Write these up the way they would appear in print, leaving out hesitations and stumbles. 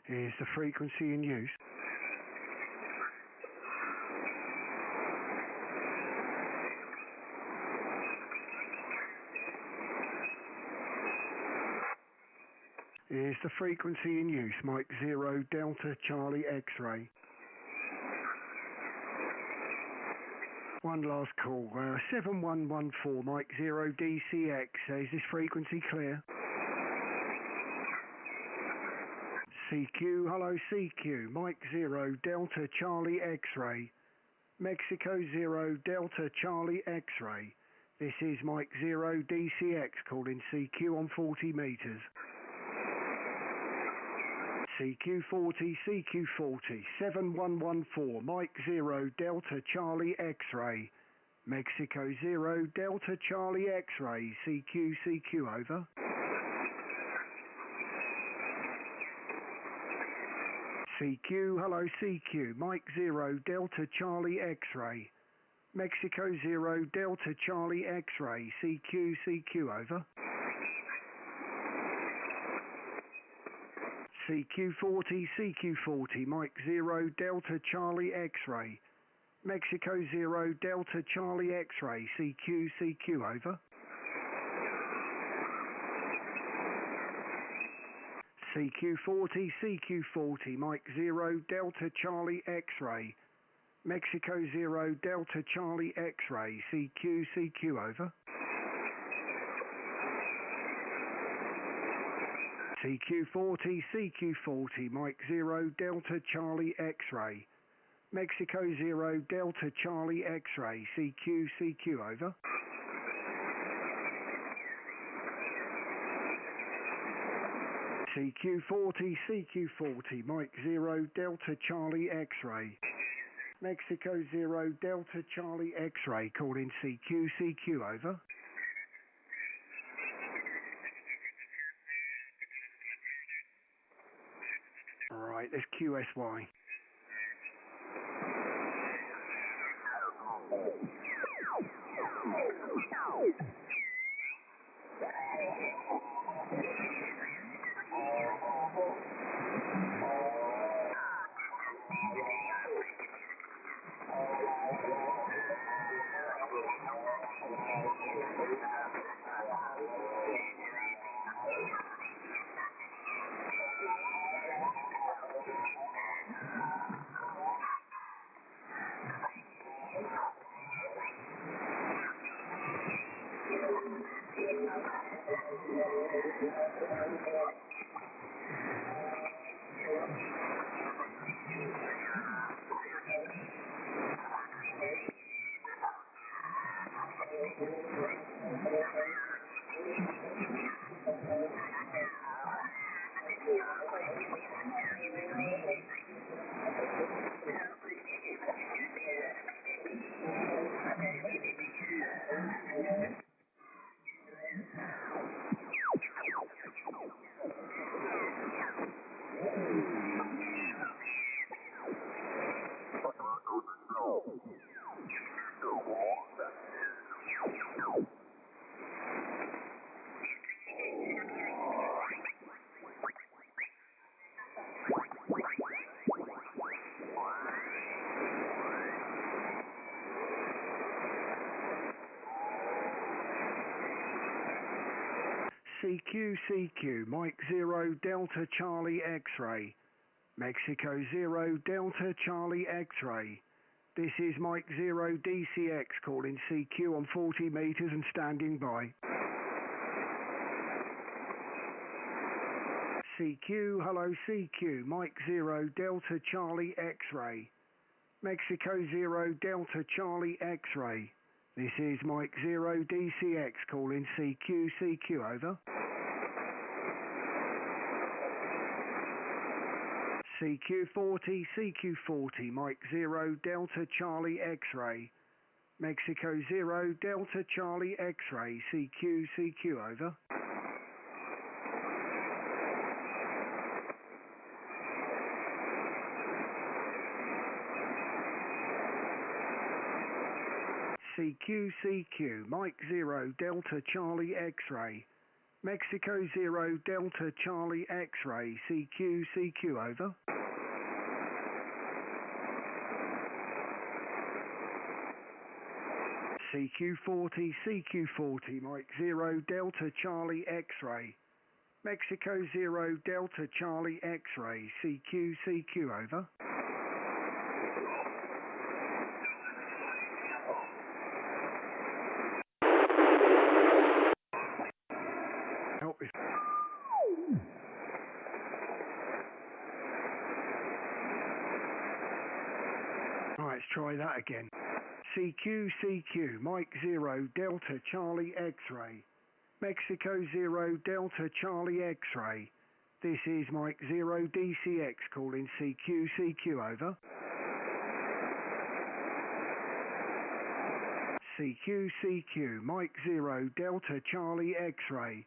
Is the frequency in use? Is the frequency in use? Mike 0 Delta Charlie X-ray. One last call. 7114 Mike 0 DCX. Is this frequency clear? CQ, hello CQ. Mike 0 Delta Charlie X-ray. Mexico 0 Delta Charlie X-ray. This is Mike 0 DCX calling CQ on 40 meters. CQ40, CQ40, 7114, Mike 0, Delta Charlie X-ray. Mexico 0, Delta Charlie X-ray, CQ, CQ, over. CQ, hello CQ, Mike 0, Delta Charlie X-ray. Mexico 0, Delta Charlie X-ray, CQ, CQ, over. CQ40, CQ40, Mike 0, Delta Charlie X-ray. Mexico 0, Delta Charlie X-ray, CQ, CQ, over. CQ40, CQ40, Mike 0, Delta Charlie X-ray. Mexico 0, Delta Charlie X-ray, CQ, CQ, over. CQ40, CQ40, Mike 0, Delta Charlie X-ray. Mexico 0, Delta Charlie X-ray, CQ, CQ, over. CQ40, CQ40, Mike 0, Delta Charlie X-ray. Mexico 0, Delta Charlie X-ray, calling CQ, CQ, over. Alright, there's QSY. CQ, CQ, Mike 0, Delta Charlie X-ray. Mexico 0, Delta Charlie X-ray. This is Mike 0 DCX calling CQ on 40 meters and standing by. CQ, hello CQ, Mike 0, Delta Charlie X-ray. Mexico 0, Delta Charlie X-ray. This is Mike 0 DCX calling CQ, CQ, over. CQ40, CQ40, Mike 0, Delta Charlie X-ray. Mexico 0, Delta Charlie X-ray, CQ, CQ, over. CQ, CQ, Mike 0, Delta Charlie X-ray. Mexico 0 Delta Charlie X-ray, CQ, CQ, over. CQ40, CQ40, Mike 0 Delta Charlie X-ray. Mexico 0 Delta Charlie X-ray, CQ, CQ, over. Help me. Right, let's try that again. CQ, CQ, Mike 0 Delta Charlie X-ray. Mexico 0 Delta Charlie X-ray. This is Mike 0 DCX calling CQ, CQ, over. CQ, CQ, Mike 0 Delta Charlie X-ray.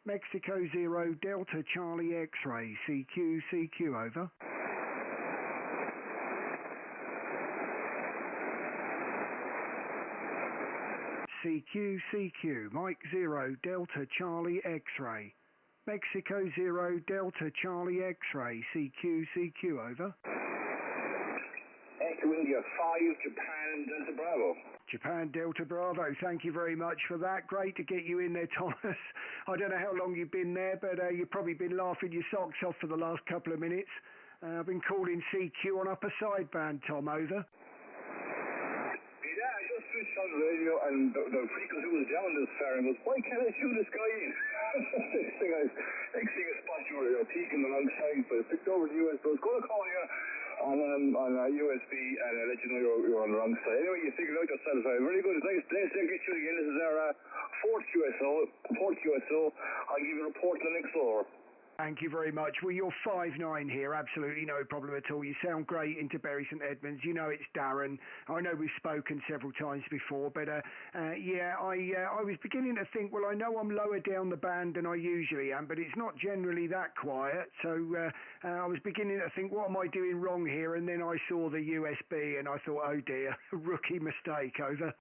Mexico 0 Delta Charlie X-ray, CQ, CQ, over. CQ, CQ, Mike 0 Delta Charlie X-ray. Mexico 0 Delta Charlie X-ray, CQ, CQ, over. Echo India 5, Japan Delta Bravo. Japan Delta Bravo, thank you very much for that. Great to get you in there, Thomas. I don't know how long you've been there, but you've probably been laughing your socks off for the last couple of minutes. I've been calling CQ on upper sideband, Tom, over. Switched on the radio and the frequency was down this far and goes, why can't I shoot this guy in? next thing I spot you were peeking the wrong side, but I picked over the USB. I was going to call you on a USB and I let you know you're on the wrong side. Anyway, you figured out yourself. Very good. Nice to get you again. This is our fourth QSO. I'll give you a report to the next hour. Thank you very much. Well, you're 5'9" here, absolutely no problem at all. You sound great into Bury St Edmunds. You know it's Darren. I know we've spoken several times before, but yeah, I was beginning to think, well, I know I'm lower down the band than I usually am, but it's not generally that quiet. So I was beginning to think, what am I doing wrong here? And then I saw the USB and I thought, oh dear, rookie mistake, over.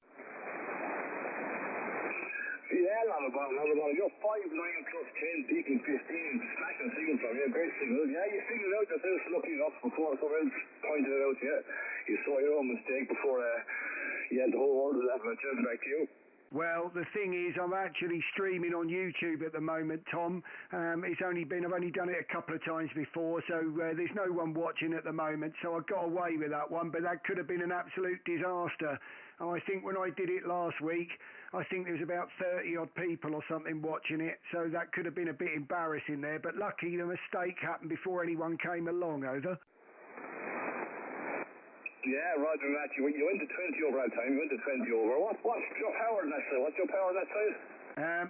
Yeah, not about. You're 5'9" plus 10, peaking 15, smashing signal from you, great signal. Yeah, you figured out yourself lucky enough before someone else pointed it out to you. You saw your own mistake before you had the whole world laughing at you. Back to you. Well, the thing is, I'm actually streaming on YouTube at the moment, Tom. I've only done it a couple of times before, so there's no one watching at the moment, so I got away with that one, but that could have been an absolute disaster. I think when I did it last week, I think there was about 30 odd people or something watching it, so that could have been a bit embarrassing there, but lucky the mistake happened before anyone came along, over. Yeah, Roger and that. You went to 20 over that time. You went to 20 over. What's your power on that side? What's your power on that side?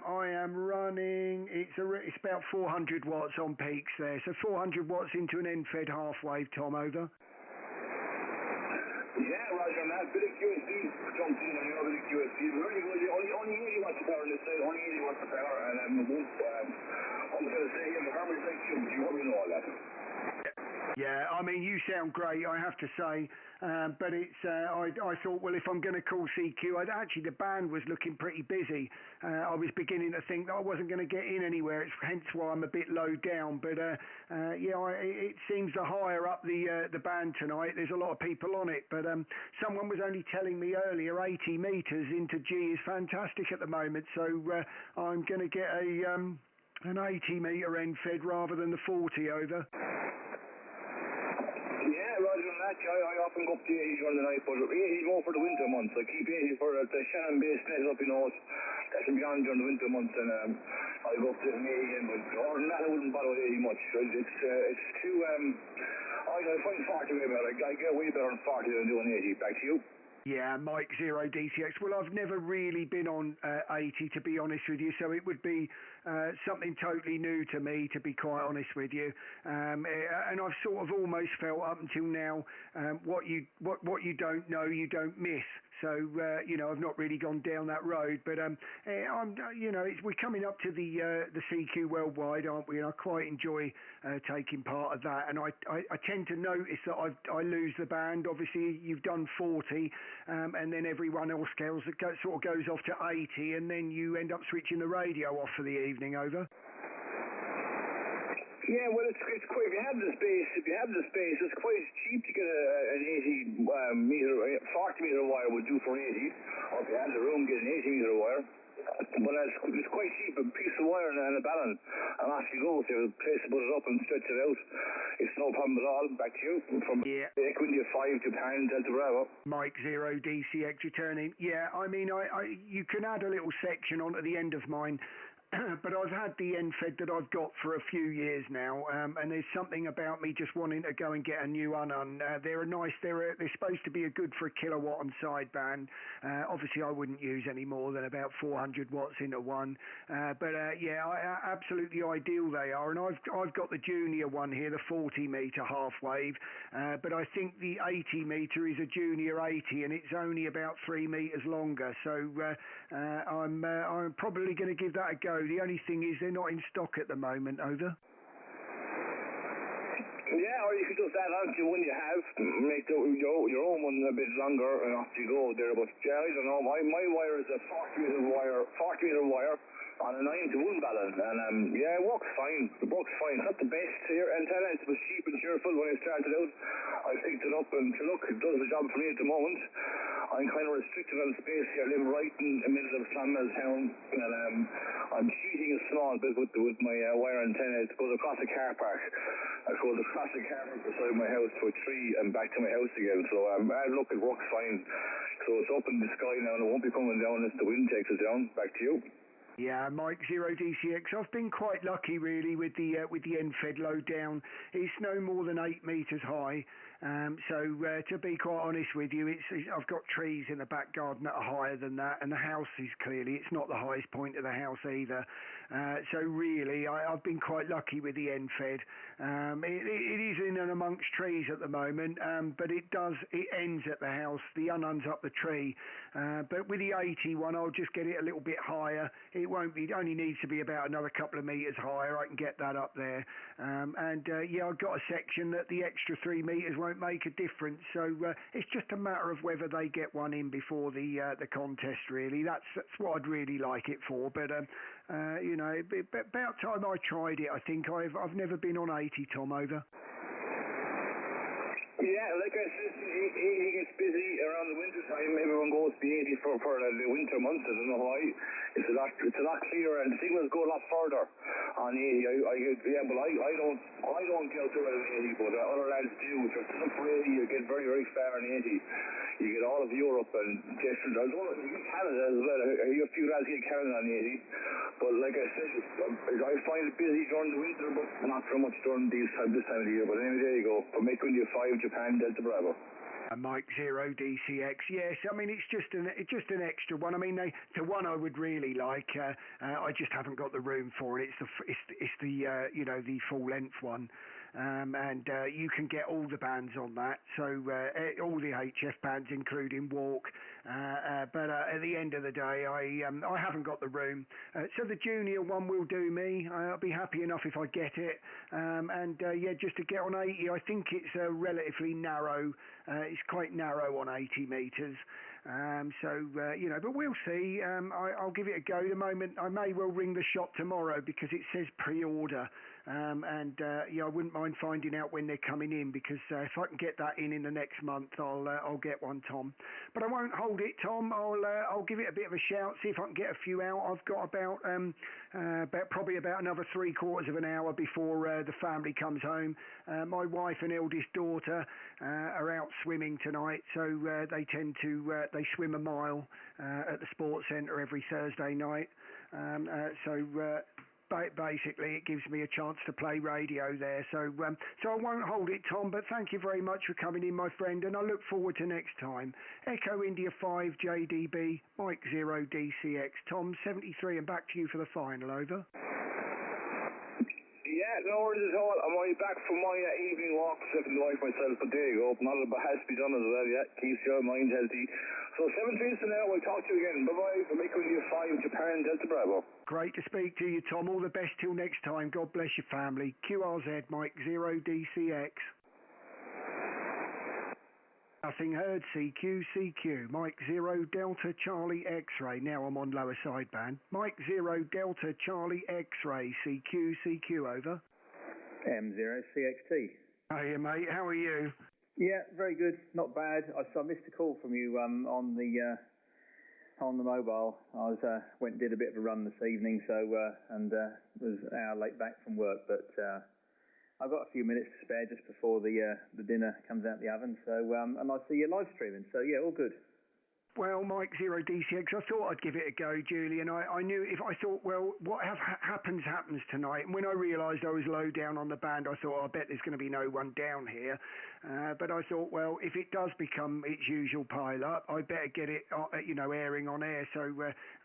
I am running, it's about 400 watts on peaks there, so 400 watts into an end-fed half wave, Tom, over. Yeah, Roger and that. Bit of QSD jumped in and another bit of QSD. Really good. Only 80 watts of power on this side. Only 80 watts of power. And I'm going to say, yeah, the hammer's like you. You probably know all that. Yeah, I mean, you sound great, I have to say, but it's, I thought, well, if I'm going to call CQ, actually the band was looking pretty busy. I was beginning to think that I wasn't going to get in anywhere, it's hence why I'm a bit low down, but yeah, it seems the higher up the band tonight, there's a lot of people on it, but someone was only telling me earlier 80 metres into G is fantastic at the moment, so I'm going to get an 80 metre end fed rather than the 40, over. Roger and that, I often go up to 80 during the night, but 80 more for the winter months. I keep 80 for the Shannon Bay net up, you know, that's beyond during the winter months, and I go up to 80 again, but other than that, I wouldn't bother with 80 much. It's too, I find 40 way better. I get way better on 40 than doing 80. Back to you. Yeah, Mike 0 DCX. Well, I've never really been on 80, to be honest with you, so it would be something totally new to me, to be quite honest with you. And I've sort of almost felt up until now, what you don't know, you don't miss. So I've not really gone down that road, but we're coming up to the CQ Worldwide, aren't we? And I quite enjoy taking part of that. And I tend to notice that I lose the band. Obviously, you've done 40, and then everyone else sort of goes off to 80, and then you end up switching the radio off for the evening. Over. Yeah, well, it's quite. If you have the space, it's quite cheap to get an 80 meter, 40 meter wire would do for 80. Or if you had the room, get an 80 meter wire. But it's quite cheap, a piece of wire and a balance, and off you go. If you have a place to put it up and stretch it out, it's no problem at all. Back to you from India 5 Japan Delta Bravo. Mike 0 DCX returning. Yeah, I mean, you can add a little section onto the end of mine. But I've had the NFED that I've got for a few years now, and there's something about me just wanting to go and get a new one on. They're nice. They're supposed to be good for a kilowatt on sideband. Obviously, I wouldn't use any more than about 400 watts into one. Absolutely ideal they are. And I've got the junior one here, the 40 meter half wave. But I think the 80 meter is a junior 80, and it's only about 3 meters longer. So I'm probably going to give that a go. The only thing is they're not in stock at the moment. Over. Yeah, or you could just add on to one you have, make your own one a bit longer, and off you go there. But I don't know. My wire is a 40 meter wire on a 9-to-1 balance, and it works fine. It works fine. It's not the best here antenna. It was cheap and cheerful when I started out. I picked it up, and look, it does the job for me at the moment. I'm kind of restricted on space here. I live right in the middle of Sandmill town, and I'm cheating a small bit with my wire antenna. It goes across a car park. It goes across the car park beside my house to a tree and back to my house again. So look, it works fine. So it's up in the sky now, and it won't be coming down as the wind takes it down. Back to you. Yeah, Mike 0 DCX. I've been quite lucky really with the NFED load down. It's no more than 8 meters high. To be quite honest with you, I've got trees in the back garden that are higher than that, and the house is it's not the highest point of the house either. So really, I've been quite lucky with the NFED. It is in and amongst trees at the moment, but it ends at the house. The unun's up the tree. But with the 81, I'll just get it a little bit higher. It only needs to be about another couple of meters higher. I can get that up there. I've got a section that the extra 3 meters won't make a difference. So it's just a matter of whether they get one in before the contest. Really, that's what I'd really like it for. But about time I tried it. I think I've never been on 80, Tom. Over. Yeah, like I said, he gets busy around the winter time. Everyone goes to 80 for the winter months. I don't know why. It's a lot clearer, and the signals go a lot further on 80. I don't get out there on 80, but other lads do. If you're set up for 80, you get very, very far on 80. You get all of Europe and different. I don't know, you get Canada as well. A few lads get Canada on 80. But like I said, I find it busy during the winter, but not so much during this time of the year. But anyway, there you go. From India 5 Japan Delta Bravo. Mike 0 DCX. Yes, I mean it's just an extra one. I mean the one I would really like. I just haven't got the room for it. It's the full length one. And you can get all the bands on that, so all the HF bands, including Walk. But at the end of the day, I haven't got the room. So the junior one will do me. I'll be happy enough if I get it. Just to get on 80, I think it's relatively narrow. It's quite narrow on 80 meters. But we'll see. I'll give it a go. The moment I may well ring the shop tomorrow because it says pre-order. I wouldn't mind finding out when they're coming in, because if I can get that in the next month, I'll get one, Tom. But I won't hold it, Tom. I'll give it a bit of a shout, see if I can get a few out. I've got probably about another 3/4 of an hour before the family comes home. My wife and eldest daughter are out swimming tonight, so they swim a mile at the sports centre every Thursday night. Basically, it gives me a chance to play radio there. So I won't hold it, Tom, but thank you very much for coming in, my friend, and I look forward to next time. Echo India 5 JDB, Mike 0 DCX, Tom 73, and back to you for the final. Over. Yeah, no worries at all. I'm already back from my evening walk, second wife myself, but there you go. Not a lot has to be done as well, yeah. Keeps your mind healthy. So 7 days from now, we'll talk to you again. Bye-bye from Echo India 5, Japan, Delta Bravo. Great to speak to you, Tom. All the best till next time. God bless your family. QRZ, Mike 0DCX. Nothing heard. CQ, Mike 0 Delta Charlie X-ray. Now I'm on lower sideband. Mike 0 Delta Charlie X-ray. CQ, over. M0CXT. Hiya, mate. How are you? Yeah, very good. Not bad. I missed a call from you on the mobile. I went and did a bit of a run this evening, so was an hour late back from work, but I've got a few minutes to spare just before the dinner comes out the oven. So and I see you live streaming. So yeah, all good. Well, Mike 0DCX, I thought I'd give it a go, Julian. I knew I thought, well, what happens tonight. And when I realised I was low down on the band, I thought, I bet there's going to be no one down here. But I thought, well, if it does become its usual pile-up, I better get it, airing on air. So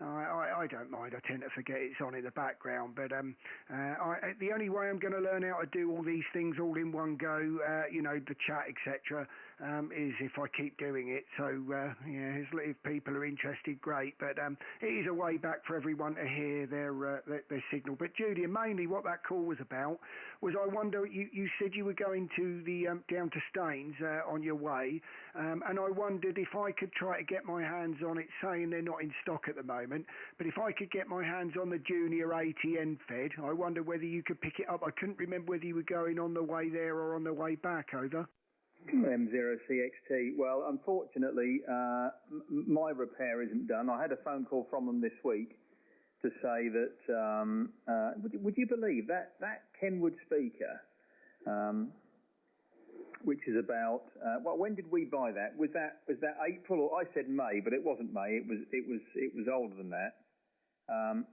I don't mind. I tend to forget it's on in the background. But the only way I'm going to learn how to do all these things all in one go, the chat, etc., is if I keep doing it. So, if people are interested, great. But it is a way back for everyone to hear their signal. But Julian, mainly what that call was about was, I wonder, you said you were going to the down to Staines on your way, and I wondered if I could try to get my hands on it, saying they're not in stock at the moment, but if I could get my hands on the Junior 80 Fed, I wonder whether you could pick it up. I couldn't remember whether you were going on the way there or on the way back, over. M0CXT. Well, unfortunately, my repair isn't done. I had a phone call from them this week to say that, would you believe that Kenwood speaker, which is about, when did we buy that? Was that April, or I said May, but it wasn't May. It was older than that. I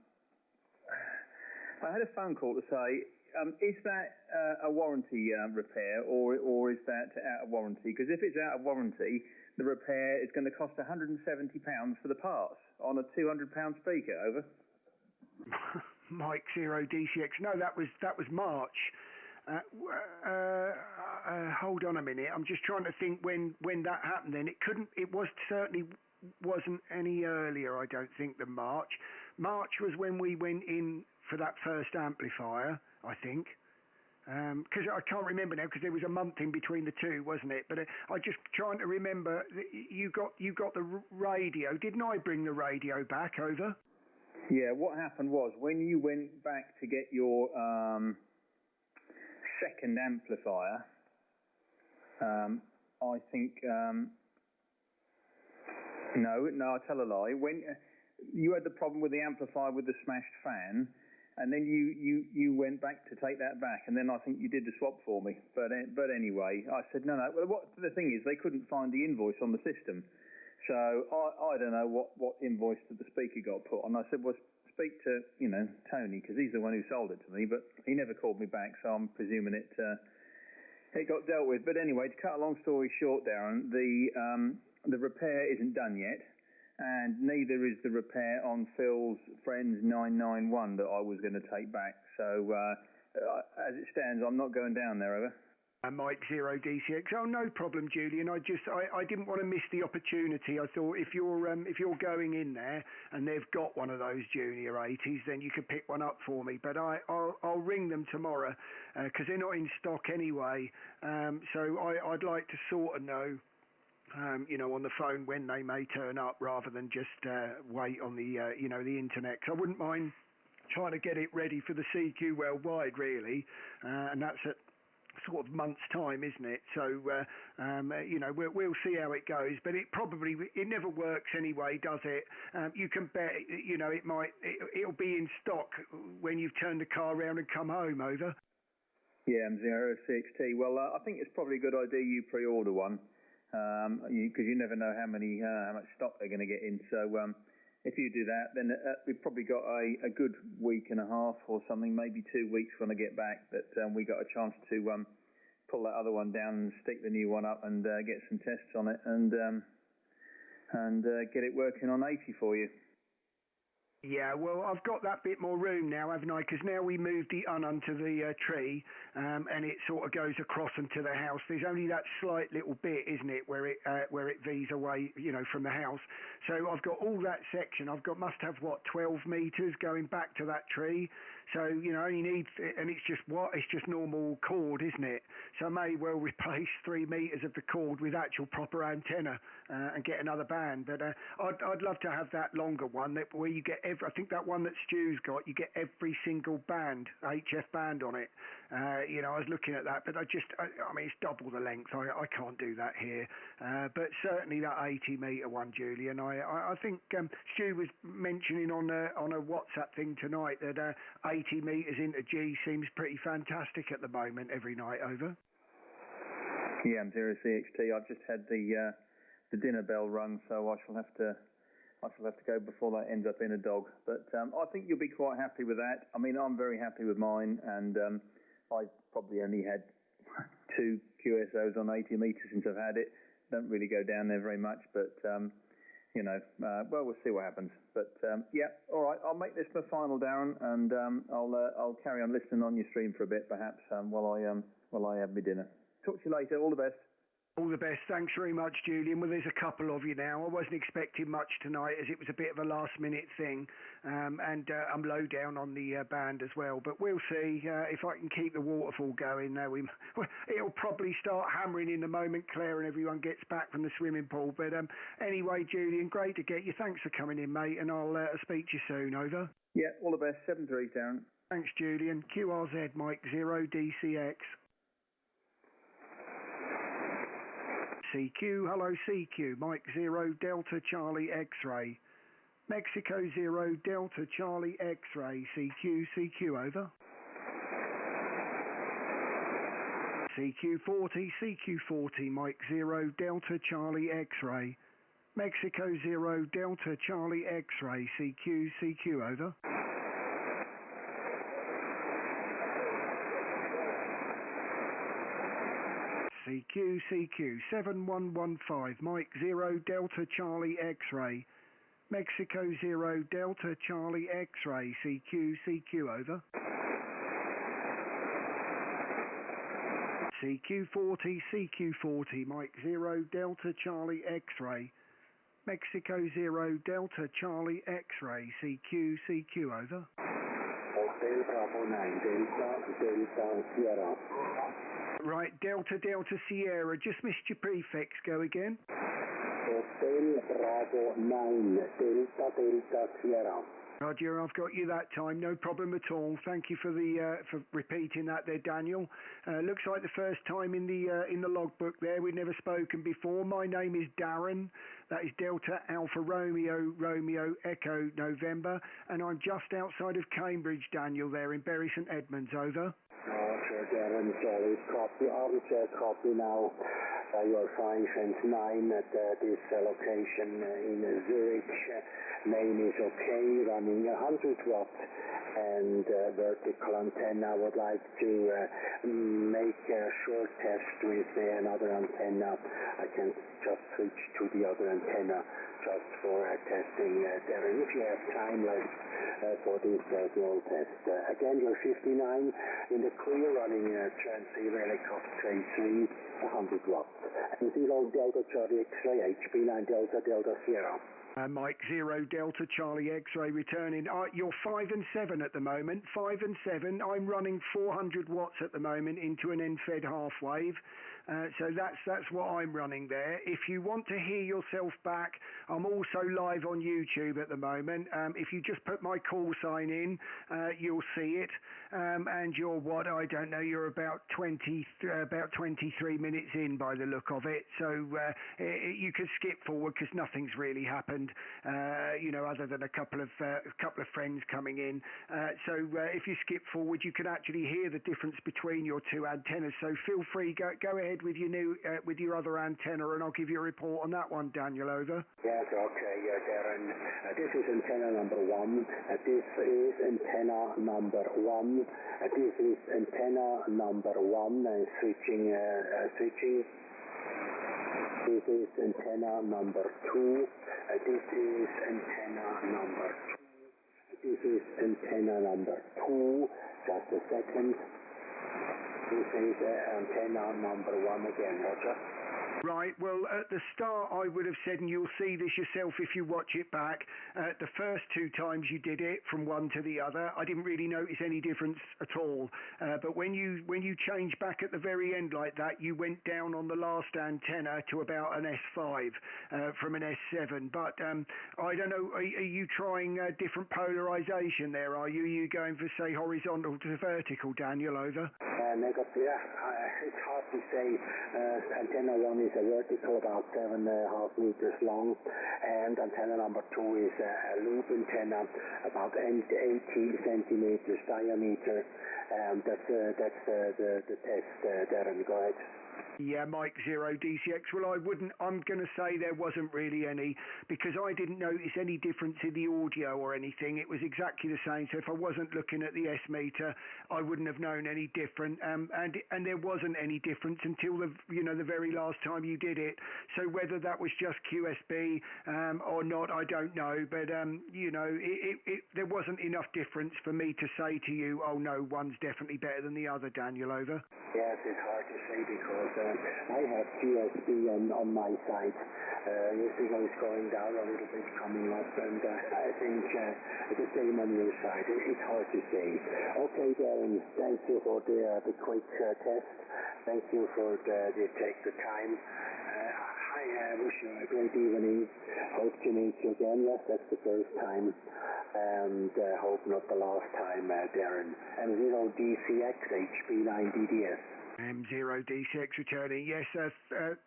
had a phone call to say, is that a warranty repair, or is that out of warranty? Because if it's out of warranty, the repair is going to cost £170 for the parts on a £200 speaker, over. Mike 0DCX. No, that was March. Hold on a minute. I'm just trying to think when that happened. Then it certainly wasn't any earlier, I don't think, than March. March was when we went in for that first amplifier, I think. Because I can't remember now, because there was a month in between the two, wasn't it? But I just trying to remember. You got the radio. Didn't I bring the radio back, over? Yeah. What happened was, when you went back to get your second amplifier, I think no, I tell a lie. When you had the problem with the amplifier with the smashed fan, and then you went back to take that back, and then I think you did the swap for me. But anyway, I said no. Well, the thing is, they couldn't find the invoice on the system, so I don't know what invoice that the speaker got put on. I said, well, speak to Tony, because he's the one who sold it to me, but he never called me back, so I'm presuming it got dealt with. But anyway, to cut a long story short, Darren, the repair isn't done yet. And neither is the repair on Phil's Friends 991 that I was going to take back. So as it stands, I'm not going down there, over. Mike 0DCX. Oh, no problem, Julian. I didn't want to miss the opportunity. I thought if you're going in there and they've got one of those Junior 80s, then you could pick one up for me. But I'll ring them tomorrow because they're not in stock anyway. So I'd like to sort of know. On the phone when they may turn up, rather than just wait on the the internet. 'Cause I wouldn't mind trying to get it ready for the CQ worldwide, really, and that's at sort of month's time, isn't it? So we'll see how it goes, but it never works anyway, does it? You can bet it'll be in stock when you've turned the car around and come home, over. Yeah, M0CXT. Well, I think it's probably a good idea you pre-order one. Because you never know how much stock they're going to get in. So if you do that, then we've probably got a good week and a half or something, maybe 2 weeks when I get back, that we got a chance to pull that other one down and stick the new one up and get some tests on it and get it working on 80 for you. Yeah, well, I've got that bit more room now, haven't I? Because now we moved the onto the tree, and it sort of goes across into the house. There's only that slight little bit, isn't it, where it V's away, from the house. So I've got all that section. Must have what, 12 meters going back to that tree. So only need, and it's just normal cord, isn't it? So I may well replace 3 meters of the cord with actual proper antenna and get another band. But I'd love to have that longer one where you get I think that one that Stu's got, you get every single band, HF band on it. I was looking at that, but I mean, it's double the length. I can't do that here. But certainly that 80 meter one, Julian. I think Stu was mentioning on a WhatsApp thing tonight that 80 meters InterG seems pretty fantastic at the moment every night. Over. Yeah, I'm CXT. I've just had the dinner bell rung, so I shall have to go before that ends up in a dog. But I think you'll be quite happy with that. I mean, I'm very happy with mine, and I probably only had 2 QSOs on 80 meters since I've had it. Don't really go down there very much, but well, we'll see what happens. But yeah, all right. I'll make this my final, Darren, and I'll carry on listening on your stream for a bit, perhaps, while I have my dinner. Talk to you later. All the best. All the best. Thanks very much, Julian. Well, there's a couple of you now. I wasn't expecting much tonight as it was a bit of a last-minute thing, and I'm low down on the band as well. But we'll see if I can keep the waterfall going. It'll probably start hammering in the moment Claire and everyone gets back from the swimming pool. But anyway, Julian, great to get you. Thanks for coming in, mate, and I'll speak to you soon. Over. Yeah, all the best. 7-3, Darren. Thanks, Julian. QRZ, Mike 0 DCX. CQ, hello CQ, Mike 0 Delta Charlie X-ray. Mexico 0 Delta Charlie X-ray, CQ, over. CQ40, Mike 0 Delta Charlie X-ray. Mexico 0 Delta Charlie X-ray, CQ, over. CQ 7115, Mike 0 Delta Charlie X-ray. Mexico 0 Delta Charlie X-ray, CQ, over. CQ40, Mike 0 Delta Charlie X-ray. Mexico 0 Delta Charlie X-ray, CQ, over. Hotel Bravo 9, Delta Sierra. Right, Delta Sierra. Just missed your prefix. Go again. Hotel Bravo 9, Delta Sierra. Roger, I've got you that time. No problem at all. Thank you for repeating that there, Daniel. Looks like the first time in the logbook there. We've never spoken before. My name is Darren. That is Delta Alpha Romeo Echo November, and I'm just outside of Cambridge, Daniel, there in Bury St Edmunds. Over. Sure, Darren, solid copy. Armchair copy now. You are 5 and 9 at this location in Zurich. Name is okay, running 100 watt and vertical antenna. I would like to make a short test with another antenna. I can just switch to the other antenna just for testing there. And if you have time left for this small test. Again, you're 59 in the clear, running transceiver helicopter 3, 100 watts. And 0 Delta Charlie X-ray, HP9 Delta Sierra. Mike 0 Delta Charlie X-ray returning. You're 5 and 7 at the moment. 5 and 7. I'm running 400 watts at the moment into an end-fed half wave. So that's what I'm running there. If you want to hear yourself back, I'm also live on YouTube at the moment. If you just put my call sign in, you'll see it. And you're I don't know. You're about 23 minutes in by the look of it. So you could skip forward because nothing's really happened. Other than a couple of friends coming in. So if you skip forward, you can actually hear the difference between your two antennas. So feel free, go ahead with your other antenna, and I'll give you a report on that one, Daniel. Over. Yes, okay, Darren. This is antenna number 1. This is antenna number 1. This is antenna number 1. Switching. This is antenna number 2. This is antenna number 2. This is antenna number 2. Just a second. This is antenna number 1 again, Roger. Right, well, at the start I would have said, and you'll see this yourself if you watch it back, the first 2 times you did it from one to the other, I didn't really notice any difference at all. But when you changed back at the very end like that, you went down on the last antenna to about an S5 from an S7. But I don't know, are you trying different polarization there, are you? Are you going for, say, horizontal to vertical, Daniel, over? Negative, yeah. It's hard to say. Antenna 1 is a vertical, about 7.5 meters long, and antenna number 2 is a loop antenna, about 18 centimeters diameter. That's the test, Darren. Go ahead. Yeah, Mike 0 DCX. Well, I'm going to say there wasn't really any, because I didn't notice any difference in the audio or anything. It was exactly the same. So if I wasn't looking at the S meter, I wouldn't have known any different. And there wasn't any difference until the very last time you did it. So whether that was just QSB or not, I don't know. But there wasn't enough difference for me to say to you, oh no, one's definitely better than the other, Daniel, over. Yes, it's hard to say because I have QSB on my side. Your signal is going down a little bit, coming up, and I think the same on your side. It's hard to say. Okay, Darren, thank you for the quick test. Thank you for take the time. I wish you a great evening. Hope to meet you again. Yes, that's the first time, and hope not the last time, Darren. M0 DCX HP9DDS. M0 DCX returning. Yes,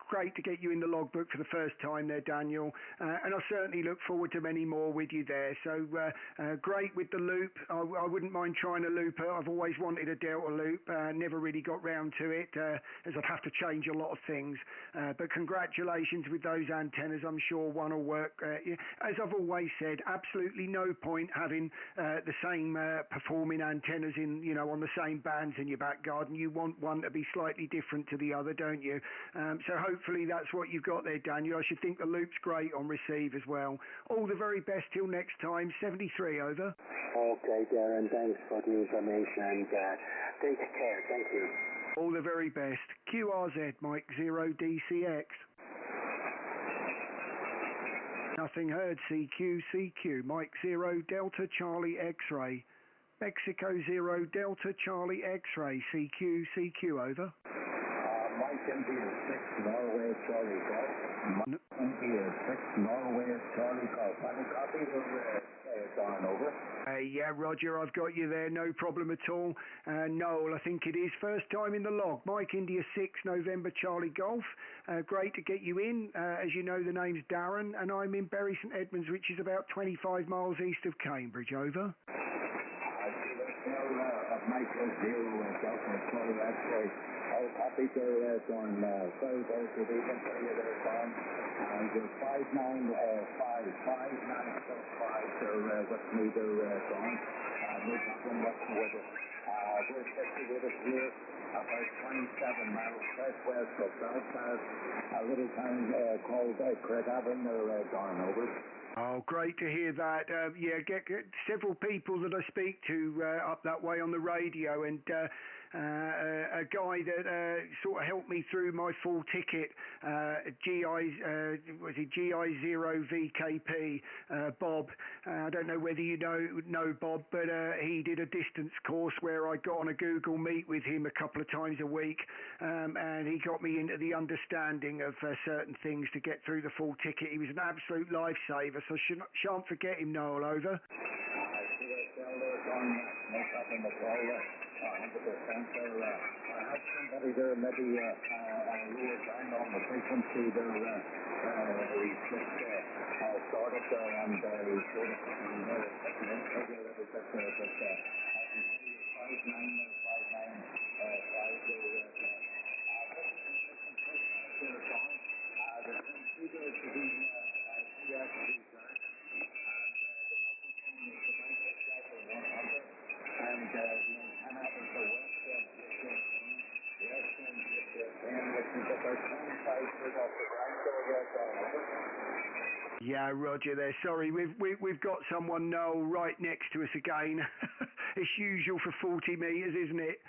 great to get you in the logbook for the first time there, Daniel. And I certainly look forward to many more with you there. So great with the loop. I wouldn't mind trying a looper. I've always wanted a Delta loop. Never really got round to it, as I'd have to change a lot of things. But congratulations with those antennas. I'm sure one will work. As I've always said, absolutely no point having the same performing antennas on the same bands in your back garden. You want one to be slightly different to the other, don't you? So hopefully that's what you've got there, Daniel. I should think the loop's great on receive as well. All the very best till next time. 73 over. Okay, Darren, thanks for the information and take care. Thank you. All the very best. QRZ, Mike 0 DCX. Nothing heard. CQ, Mike 0 Delta Charlie X-ray. Mexico 0 Delta Charlie X-ray. CQ, over. Mike India 6 Norway Charlie Golf. Mike India 6 Norway Charlie Golf. Any copies of Don, over? Yeah, Roger, I've got you there. No problem at all. Noel, I think it is. First time in the log. Mike India 6 November Charlie Golf. Great to get you in. As you know, the name's Darren, and I'm in Bury St Edmunds, which is about 25 miles east of Cambridge. Over. Michael 0 Delta Charlie X-ray. All copies are on very good evening for you there, Don. And 5955 are with me there, Don. We're just one watching with us. We're especially with us here about 27 miles southwest of Belfast, a little town called Craigavon there, Don, over. Oh, great to hear that. Get several people that I speak to up that way on the radio, and a guy that sort of helped me through my full ticket, GI0VKP, Bob. I don't know whether you know Bob, but he did a distance course where I got on a Google Meet with him a couple of times a week, and he got me into the understanding of certain things to get through the full ticket. He was an absolute lifesaver, so shan't forget him, Noel, over. I have somebody there, maybe lower down on the frequency there. He's just started there and he's sort of taking InterG a little bit there, but I can see 5959 Yeah, Roger there. Sorry, we've got someone, Noel, right next to us again. It's usual for 40 metres, isn't it?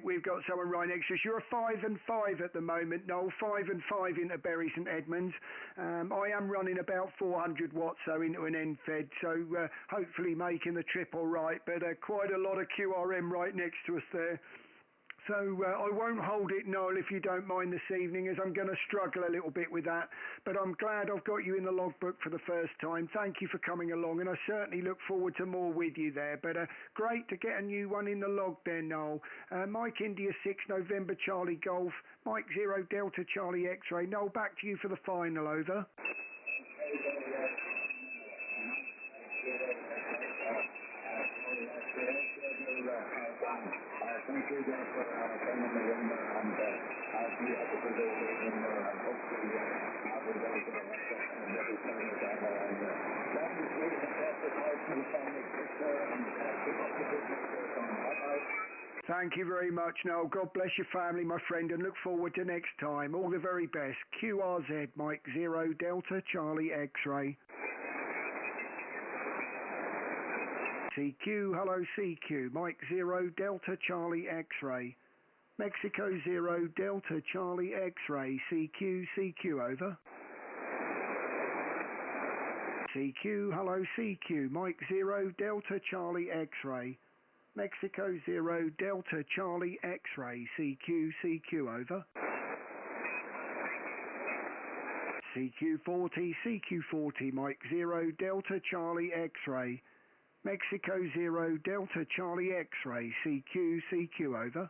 We've got someone right next to us. You're a 5 and 5 at the moment, Noel. 5 and 5 into Bury St Edmunds. I am running about 400 watts, so into an end fed. So hopefully making the trip all right. But quite a lot of QRM right next to us there. So I won't hold it, Noel, if you don't mind this evening, as I'm going to struggle a little bit with that. But I'm glad I've got you in the logbook for the first time. Thank you for coming along, and I certainly look forward to more with you there. But great to get a new one in the log there, Noel. Mike India 6 November Charlie Golf, Mike 0 Delta Charlie X-Ray. Noel, back to you for the final, over. Thank you again for coming in and I'll be at the video and hopefully I'll be very good and every time that I'm around there. That is really fantastic. From the family picture and keep up the business. Bye-bye. Thank you very much, Noel. God bless your family, my friend, and look forward to next time. All the very best. QRZ, Mike 0 Delta Charlie X-Ray. CQ, hello CQ, Mike 0 Delta Charlie X-Ray. Mexico 0 Delta Charlie X-Ray, CQ, CQ, over. CQ, hello CQ, Mike 0 Delta Charlie X-Ray. Mexico 0 Delta Charlie X-Ray, CQ, CQ, over. CQ40, CQ40, Mike 0 Delta Charlie X-Ray. Mexico 0 Delta Charlie X-Ray, CQ, CQ, over.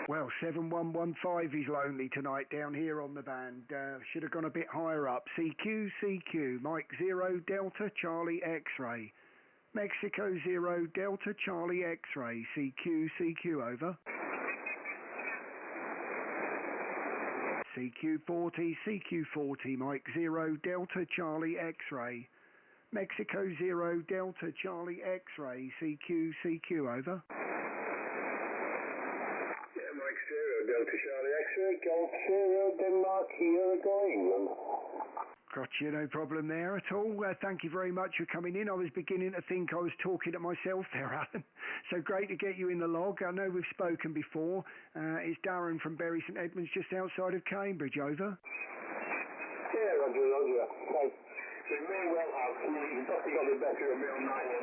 Well, 7115 is lonely tonight down here on the band. Should have gone a bit higher up. CQ, CQ, Mike 0 Delta Charlie X-Ray. Mexico 0 Delta Charlie X-Ray, CQ, CQ, over. CQ40, CQ40, Mike 0 Delta Charlie X-Ray. Mexico 0 Delta Charlie X-Ray, CQ, CQ, over. Yeah, Mike 0 Delta Charlie X-Ray, Golf 0 Denmark, here going. Gotcha, no problem there at all. Thank you very much for coming in. I was beginning to think I was talking to myself there, Alan. So great to get you in the log. I know we've spoken before. It's Darren from Bury St Edmunds, just outside of Cambridge, over. Yeah, Roger. Right. So you may well have, you've definitely got the better of me on that one.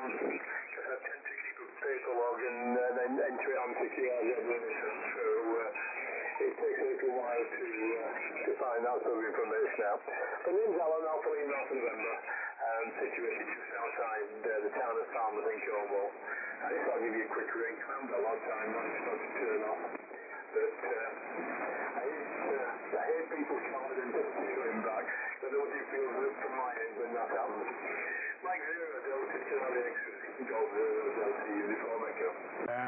I tend to keep a paper log and then enter it onto QRZ Limited. So it takes a little while to find out some information out. My name's Alan, Alpha Lima North November, situated just outside the town of Falmouth in Cornwall. I just thought I'd give you a quick ring. I haven't got a lot of time, I'm just about to turn off. But I hate people's confidence going back. So I don't feel good from my end when that happens. Mike 0 Delta Charlie X-Ray, Golf 0 Delta Uniform Echo.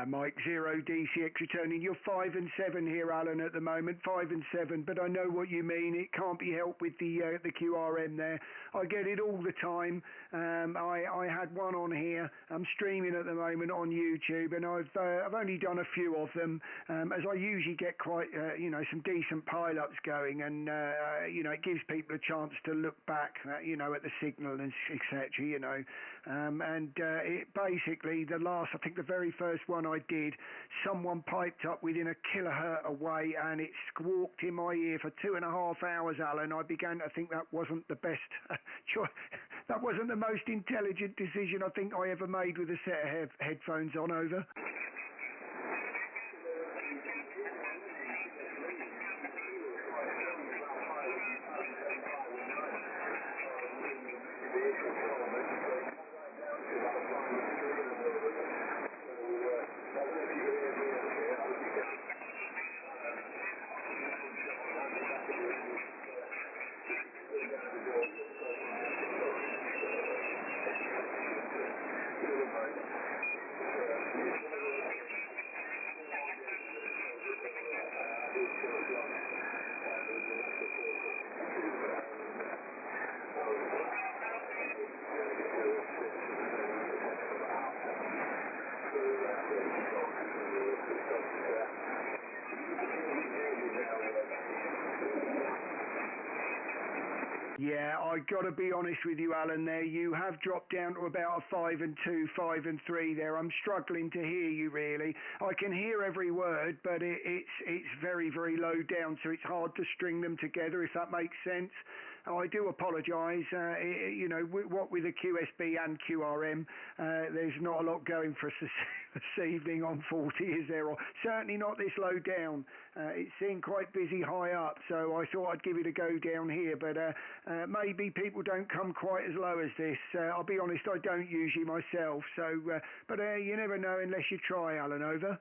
Mike 0 DCX returning. You're 5 and 7 here, Alan, at the moment. 5 and 7, but I know what you mean. It can't be helped with the QRM there. I get it all the time. I had one on here. I'm streaming at the moment on YouTube, and I've only done a few of them, as I usually get quite some decent pile-ups going, and it gives people a chance to look back, at the signal and etc. It basically the very first one I did, someone piped up within a kilohertz away, and it squawked in my ear for 2.5 hours, Alan. I began to think that wasn't the best choice. That wasn't the most intelligent decision I think I ever made with a set of headphones on, over. Yeah, I got to be honest with you, Alan. There, you have dropped down to about a 5 and 2, 5 and 3. There, I'm struggling to hear you really. I can hear every word, but it's very very low down, so it's hard to string them together. If that makes sense. I do apologise. You know, what with the QSB and QRM, there's not a lot going for us this evening on 40, is there? Or certainly not this low down. It seemed quite busy high up, so I thought I'd give it a go down here. But maybe people don't come quite as low as this. I'll be honest, I don't usually myself. So, but you never know unless you try, Alan. Over.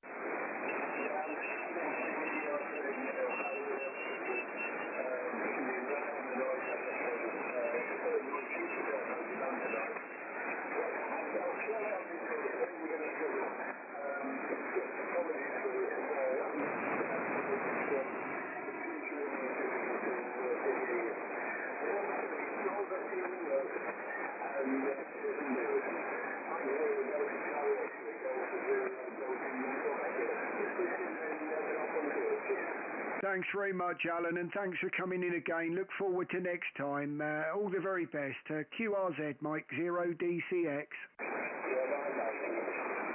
Thanks very much, Alan, and thanks for coming in again. Look forward to next time. All the very best. QRZ, Mike 0 DCX.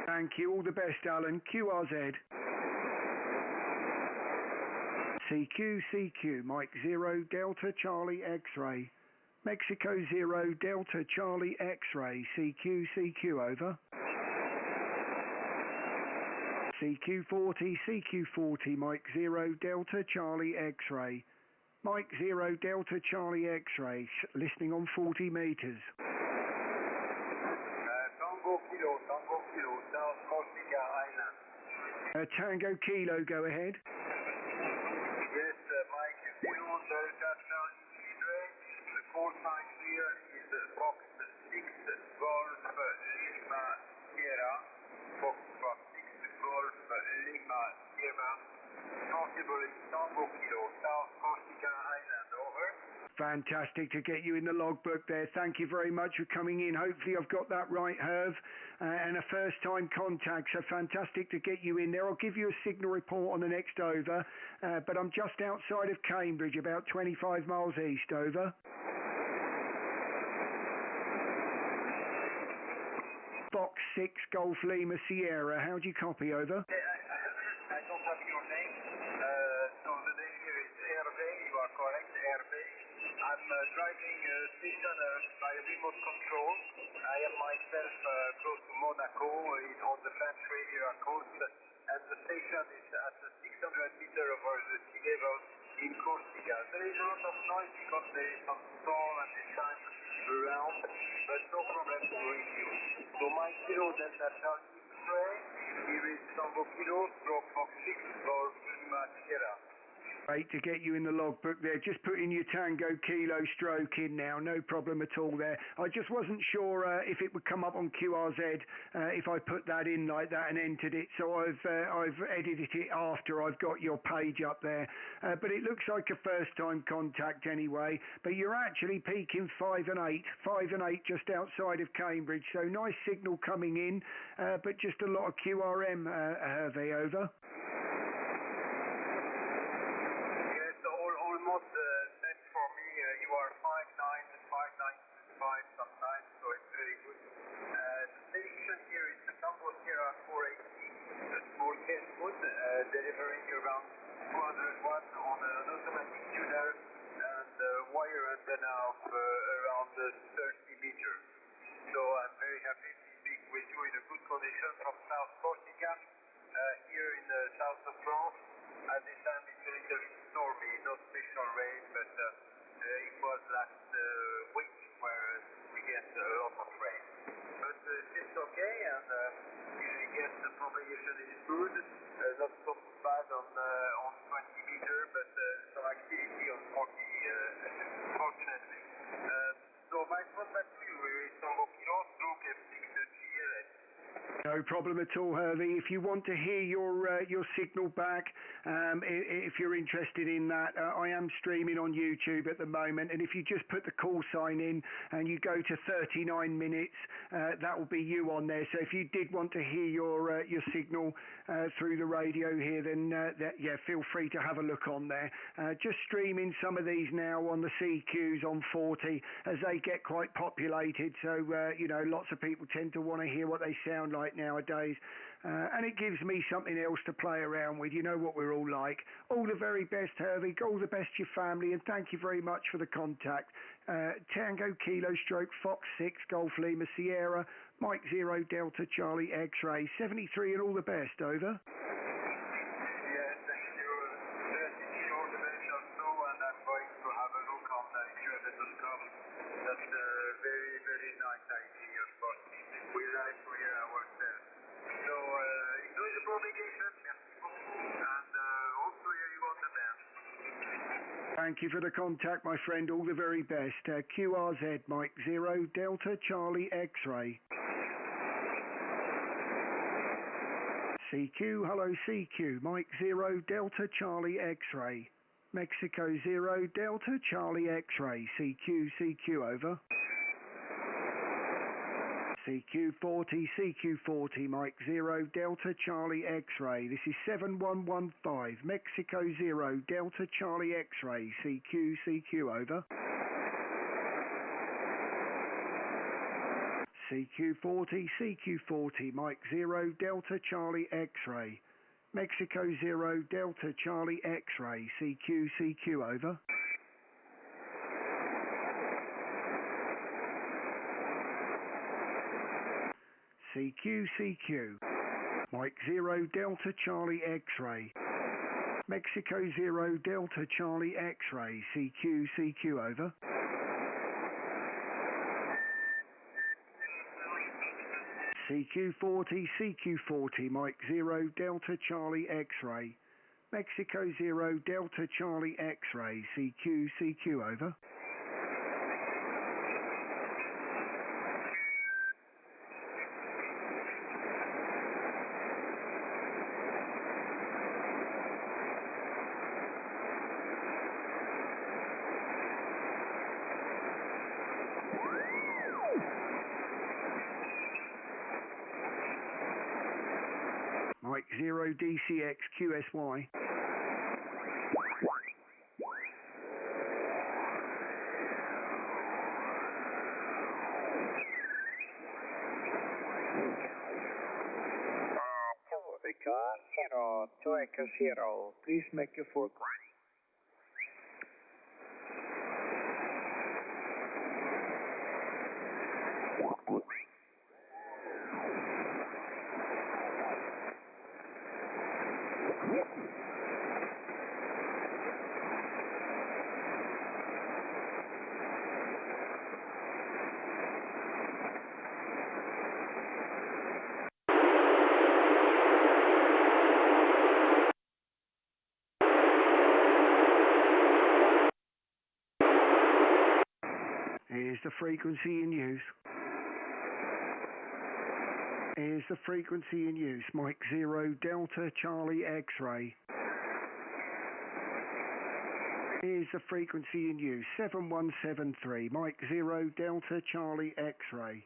Thank you. All the best, Alan. QRZ. CQ, Mike 0 Delta Charlie X-ray. Mexico 0 Delta Charlie X-ray. CQ, over. CQ40, Mike 0 Delta Charlie X-ray. Mike 0 Delta Charlie X-ray, listening on 40 meters. Tango Kilo, South Corsica Island. Tango Kilo, go ahead. Yes, Mike 0 Delta Charlie X-ray. The call sign here is box 6 Golf Lima Sierra. Box 6 Golf Lima Sierra. Possible in Tango Kilo, South Corsica Island, over. Fantastic to get you in the logbook there. Thank you very much for coming in. Hopefully I've got that right, Herv. And a first-time contact, so fantastic to get you in there. I'll give you a signal report on the next over, but I'm just outside of Cambridge, about 25 miles east, over. Box 6 Golf Lima Sierra, how do you copy, over? I don't have your name, so the name here is RB, you are correct, RB. I'm driving station by remote control. I am myself close to Monaco on the French Riviera coast, and the station is at 600 meters over the sea level in Corsica. There is a lot of noise because there is some storm and the sun around, but no problem to reach you. So my kilo Delta Charlie X-ray, here is Tango Kilo, stroke Fox 6 Golf Lima Sierra. Great to get you in the logbook there. Just put in your Tango Kilo stroke in now. No problem at all there. I just wasn't sure if it would come up on QRZ if I put that in like that and entered it. So I've edited it after I've got your page up there. But it looks like a first-time contact anyway. But you're actually peaking 5 and 8. 5 and 8 just outside of Cambridge. So nice signal coming in, but just a lot of QRM, Hervé, over. Almost same for me. You are 5.9 sometimes, so it's very good. The station here is the Tango Sierra 480, a small can food, delivering around 200 watts on an automatic tuner and wire antenna of around 30 meters. So I'm very happy to speak with you in a good condition from South Corsica, here in the south of France. At this time it's a little bit stormy, not special rain, but it was last week where we get a lot of rain. But it's okay, and I guess the propagation is good, not so bad on 20 meters, but some activity on 40, fortunately. So my contact to you is Tango Kilo, stroke F6 GLS. No problem at all, Hervey. If you want to hear your signal back, if you're interested in that, I am streaming on YouTube at the moment, and if you just put the call sign in and you go to 39 minutes, that will be you on there. So if you did want to hear your signal through the radio here, then yeah, feel free to have a look on there. Just streaming some of these now on the CQs on 40 as they get quite populated. So you know, lots of people tend to want to hear what they sound like nowadays, and it gives me something else to play around with. You know what we're all like. All the very best, Hervey. All the best to your family, and thank you very much for the contact. Tango Kilo Stroke Fox 6 Golf Lima Sierra Mike 0 Delta Charlie X-Ray 73, and all the best. Over. Yes, thank you. 30 short dimensions too, and I'm going to have a look on the QFS.com. That's a very, very nice idea, but we like to hear ourselves. So, enjoy the propagation, merci beaucoup, and hope to hear you on the band. Thank you for the contact, my friend. All the very best. QRZ Mike 0 Delta Charlie X-Ray. CQ, hello CQ, Mike 0 Delta Charlie X-Ray. Mexico 0 Delta Charlie X-Ray. CQ, over. CQ40, Mike 0 Delta Charlie X-Ray. This is 7115, Mexico 0 Delta Charlie X-Ray. CQ, over. CQ40, Mike 0 Delta Charlie X-Ray. Mexico 0 Delta Charlie X-Ray. CQ, over. CQ, Mike 0 Delta Charlie X-Ray. Mexico 0 Delta Charlie X-Ray. CQ, over. CQ40, Mike 0 Delta Charlie X-Ray. Mexico 0 Delta Charlie X-Ray. CQ, over. Mike 0 DCX QSY. Hero 2X0, please make a forecast. Here's the frequency in use. Here's the frequency in use. Mike 0 Delta Charlie X-Ray. Here's the frequency in use. 7173. Mike 0 Delta Charlie X-Ray.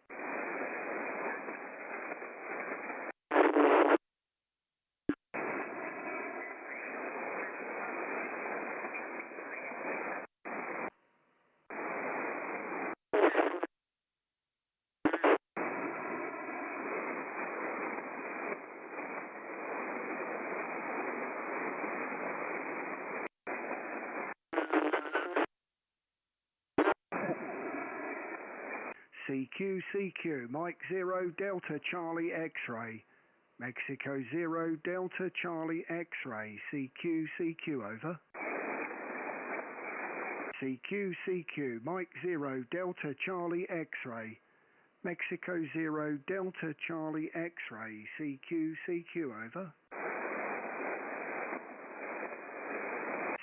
CQ, Mike 0 Delta Charlie X-Ray. Mexico 0 Delta Charlie X-Ray. CQ, over. CQ, Mike 0 Delta Charlie X-Ray. Mexico 0 Delta Charlie X-Ray. CQ, over.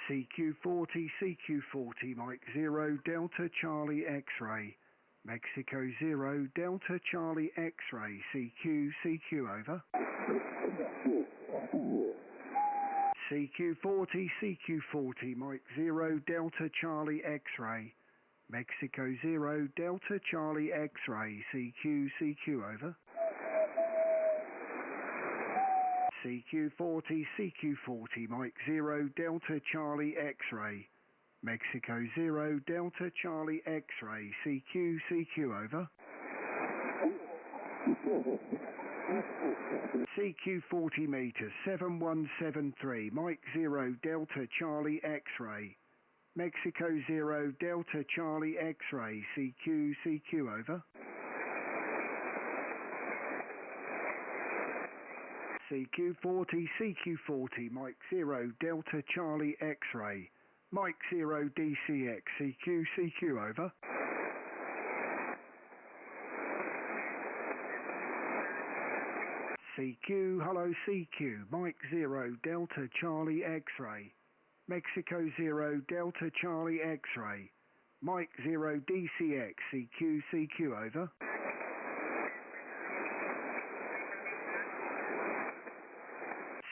CQ40, Mike 0 Delta Charlie X-Ray. Mexico 0, Delta Charlie X-ray, CQ, over. CQ40, Mike 0, Delta Charlie X-ray. Mexico 0, Delta Charlie X-ray, CQ, over. CQ40, Mike 0, Delta Charlie X-ray. Mexico 0, Delta Charlie X-ray, CQ, over. CQ40 meters, 7173, Mike 0, Delta Charlie X-ray. Mexico 0, Delta Charlie X-ray, CQ, over. CQ40, Mike 0, Delta Charlie X-ray. Mike 0, DCX, CQ, over. CQ, hello CQ, Mike 0, Delta Charlie X-ray. Mexico 0, Delta Charlie X-ray. Mike 0, DCX, CQ, over.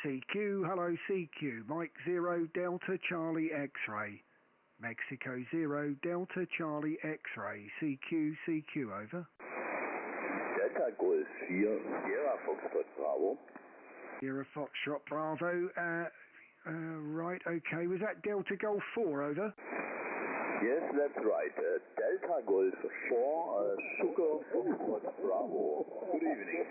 CQ, hello CQ, Mike 0, Delta Charlie X-ray. Mexico 0, Delta Charlie X-ray, CQ, over. Delta Golf 4, Sierra Foxtrot Bravo. Sierra Foxtrot Bravo, right, okay, was that Delta Golf 4, over? Yes, that's right. Delta Golf 4, Sugar Foxtrot Bravo. Good evening.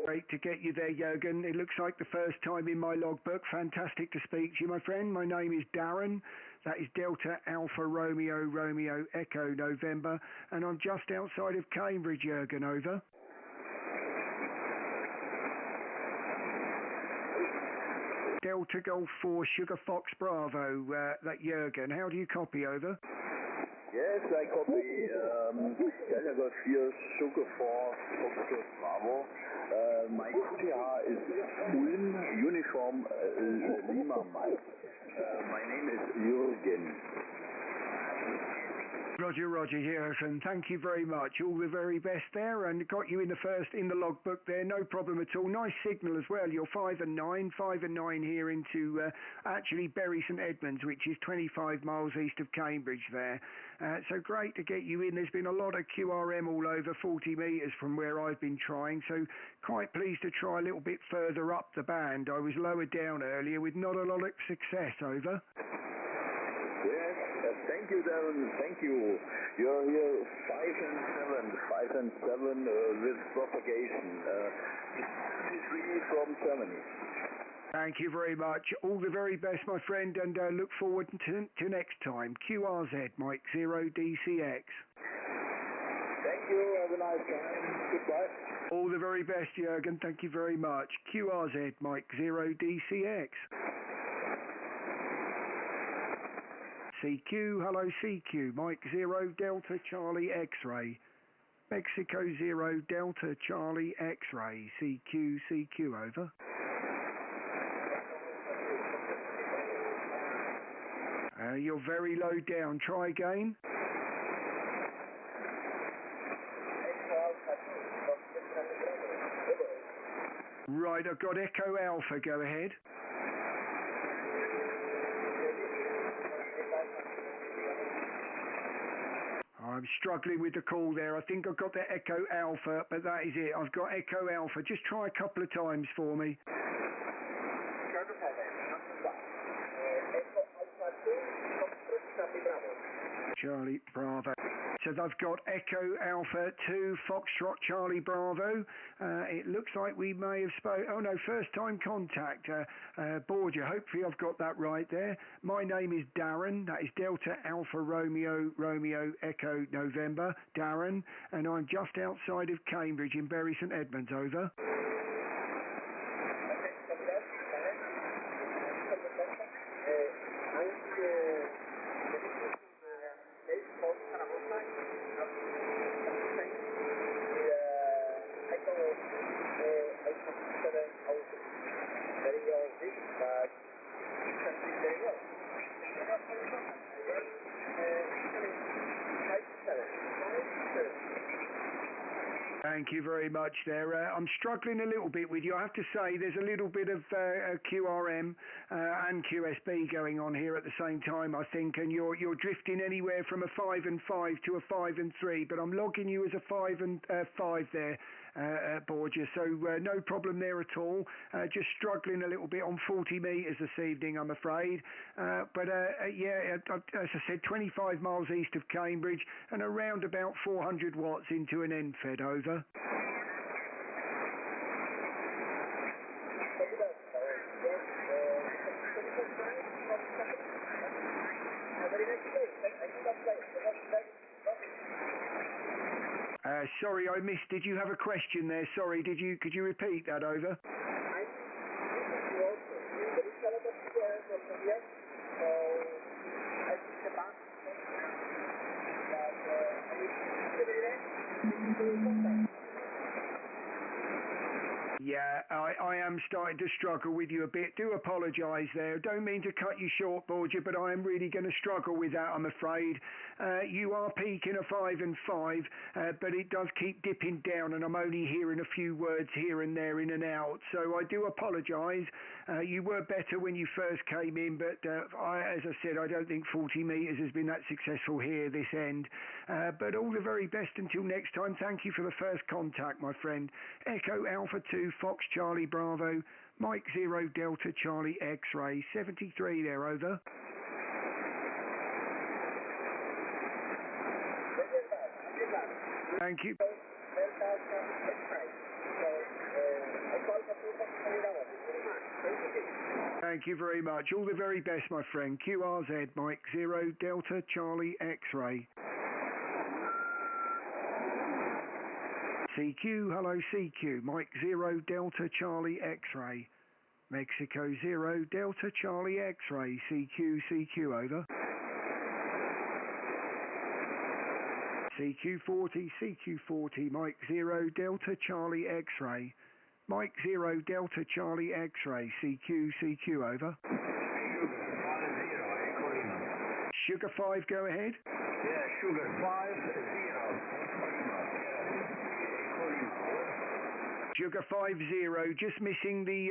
Great to get you there, Jürgen. It looks like the first time in my logbook. Fantastic to speak to you, my friend. My name is Darren. That is Delta Alpha Romeo Echo November. And I'm just outside of Cambridge, Jürgen, over. Delta Golf 4 Sugar Fox Bravo, that Jürgen. How do you copy, over? Yes, I copy. Delta Golf 4 Sugar 4 Foxtrot Bravo. My QTH is Ulm Uniform Lima Mike. My name is Jürgen. Roger, Jürgen. Thank you very much. All the very best there, and got you in the logbook there. No problem at all. Nice signal as well. You're 5 and 9 here into actually Bury St Edmunds, which is 25 miles east of Cambridge there. So great to get you in. There's been a lot of QRM all over 40 metres from where I've been trying, so quite pleased to try a little bit further up the band. I was lower down earlier with not a lot of success, over. Yes, thank you, Darren. Thank you. You're here 5 and 7 with propagation. 53 from Germany. Thank you very much. All the very best, my friend, and look forward to next time. QRZ, Mike 0, DCX. Thank you. Have a nice time. Goodbye. All the very best, Jürgen. Thank you very much. QRZ, Mike 0, DCX. CQ, hello CQ, Mike 0, Delta Charlie X-ray. Mexico 0, Delta Charlie X-ray, CQ, over. You're very low down, try again. Right, I've got Echo Alpha, go ahead. I'm struggling with the call there. I think I've got the Echo Alpha, but that is it. I've got Echo Alpha. Just try a couple of times for me. Charlie Bravo. So they've got Echo Alpha 2 Foxtrot Charlie Bravo. It looks like we may have first time contact. Borgia, hopefully I've got that right there. My name is Darren. That is Delta Alpha Romeo Echo November, Darren. And I'm just outside of Cambridge in Bury St Edmunds, over. Thank you very much there. I'm struggling a little bit with you. I have to say there's a little bit of QRM and QSB going on here at the same time, I think, and you're drifting anywhere from a 5 and 5 to a 5 and 3, but I'm logging you as a 5 and 5 there, Borgia, so no problem there at all. Just struggling a little bit on 40 metres this evening, I'm afraid. But yeah, as I said, 25 miles east of Cambridge and around about 400 watts into an end-fed, over. Sorry, I missed. Did you have a question there? Sorry, could you repeat that, over? Yeah, I am starting to struggle with you a bit. Do apologise there. Don't mean to cut you short, Borgia, but I am really going to struggle with that, I'm afraid. You are peaking a 5 and 5, but it does keep dipping down, and I'm only hearing a few words here and there, in and out. So I do apologise. You were better when you first came in, but as I said, I don't think 40 metres has been that successful here this end. But all the very best until next time. Thank you for the first contact, my friend. Echo Alpha 2, Fox Charlie Bravo, Mike 0 Delta Charlie X-Ray, 73 there, over. Thank you. Thank you very much. All the very best, my friend. QRZ, Mike 0 Delta Charlie X-Ray. CQ, hello CQ, Mike 0 Delta Charlie X-Ray. Mexico 0 Delta Charlie X-Ray, CQ, over. CQ40, Mike 0 Delta Charlie X-Ray. Mike 0 Delta Charlie X-Ray, CQ, over. Sugar 5, go ahead. Yeah, Sugar 5, 0. Sugar 50, just missing the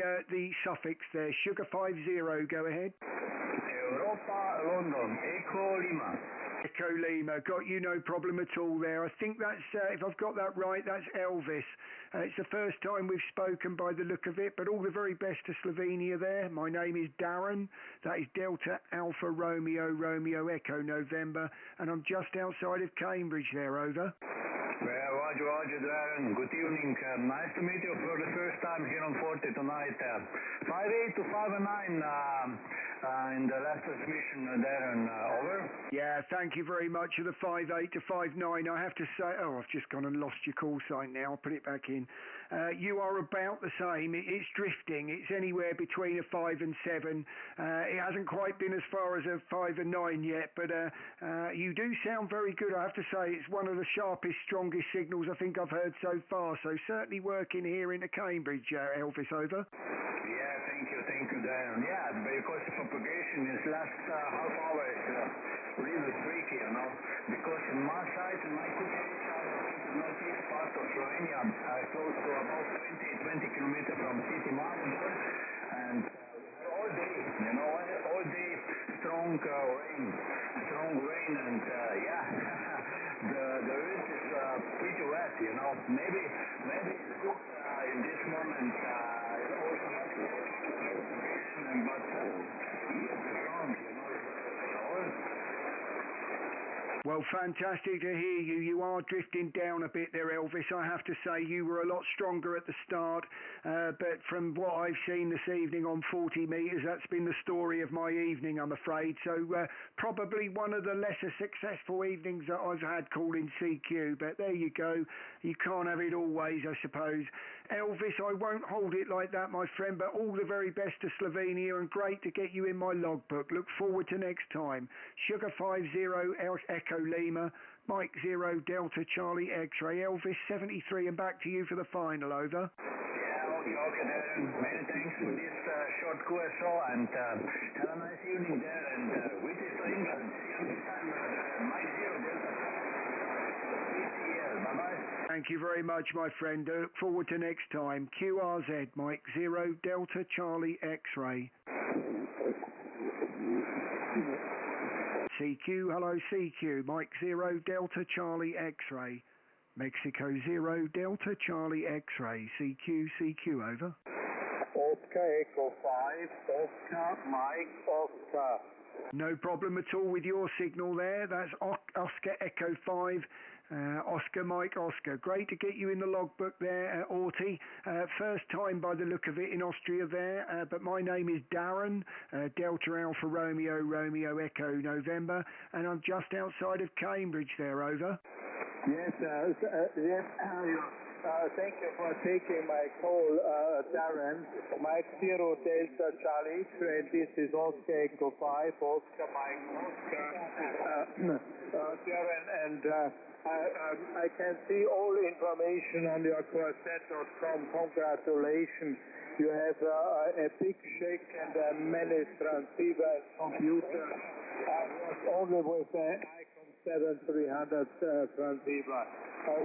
suffix there. Sugar 50, go ahead. Europa, London, Echo Lima. Echo Lima, got you, no problem at all there. I think that's, if I've got that right, that's Elvis. It's the first time we've spoken by the look of it, but all the very best to Slovenia there. My name is Darren. That is Delta Alpha Romeo Echo November, and I'm just outside of Cambridge there, over. Roger, Darren. Good evening. Nice to meet you for the first time here on 40 tonight. 5-8 to 5-9 in the last transmission, Darren. Over. Yeah, thank you very much for the 5-8 to 5-9. I have to say, I've just gone and lost your call sign now. I'll put it back in. You are about the same. It's drifting. It's anywhere between a 5 and 7. It hasn't quite been as far as a 5 and 9 yet, but you do sound very good. I have to say, it's one of the sharpest, strongest signals I think I've heard so far. So certainly working here in the Cambridge, Elvis, over. Yeah, thank you, Darren. Yeah, because the propagation is last half hour is really tricky, because on my side, in my northeast part of Slovenia, close to about 20 kilometers from city Maribor, and all day, all day strong rain, and yeah, the earth is pretty wet, Maybe it's good in this moment. Also but wrong, Well, fantastic to hear you. You are drifting down a bit there, Elvis. I have to say you were a lot stronger at the start, but from what I've seen this evening on 40 metres, that's been the story of my evening, I'm afraid. So probably one of the lesser successful evenings that I've had calling CQ, but there you go. You can't have it always, I suppose. Elvis, I won't hold it like that, my friend, but all the very best to Slovenia, and great to get you in my logbook. Look forward to next time. Sugar 50 Echo Lima, Mike 0 Delta Charlie X-Ray, Elvis 73, and back to you for the final, over. Yeah, okay, Darren. Many thanks for this short QSO, and have a nice evening there, and with this to England. See you next time, Mike 0 Delta. Bye-bye. Thank you very much, my friend. Look forward to next time. QRZ, Mike 0 Delta Charlie X-ray. CQ, hello CQ, Mike 0 Delta Charlie X-ray. Mexico 0 Delta Charlie X-ray. CQ, over. Oscar Echo 5, Oscar Mike Oscar. No problem at all with your signal there. That's Oscar Echo 5. Oscar Mike Oscar. Great to get you in the logbook there, Orty. First time by the look of it in Austria there, but my name is Darren, Delta Alpha Romeo Romeo Echo November, and I'm just outside of Cambridge there, over. Yes, thank you for taking my call, Darren. Mike 0 Delta Charlie, and this is Oscar Echo 5, Oscar Mike Oscar. Darren, and I can see all information on your Corset.com. Congratulations. You have a big shake and a many transceiver and computer. I was only with an Icon 7300 transceiver. I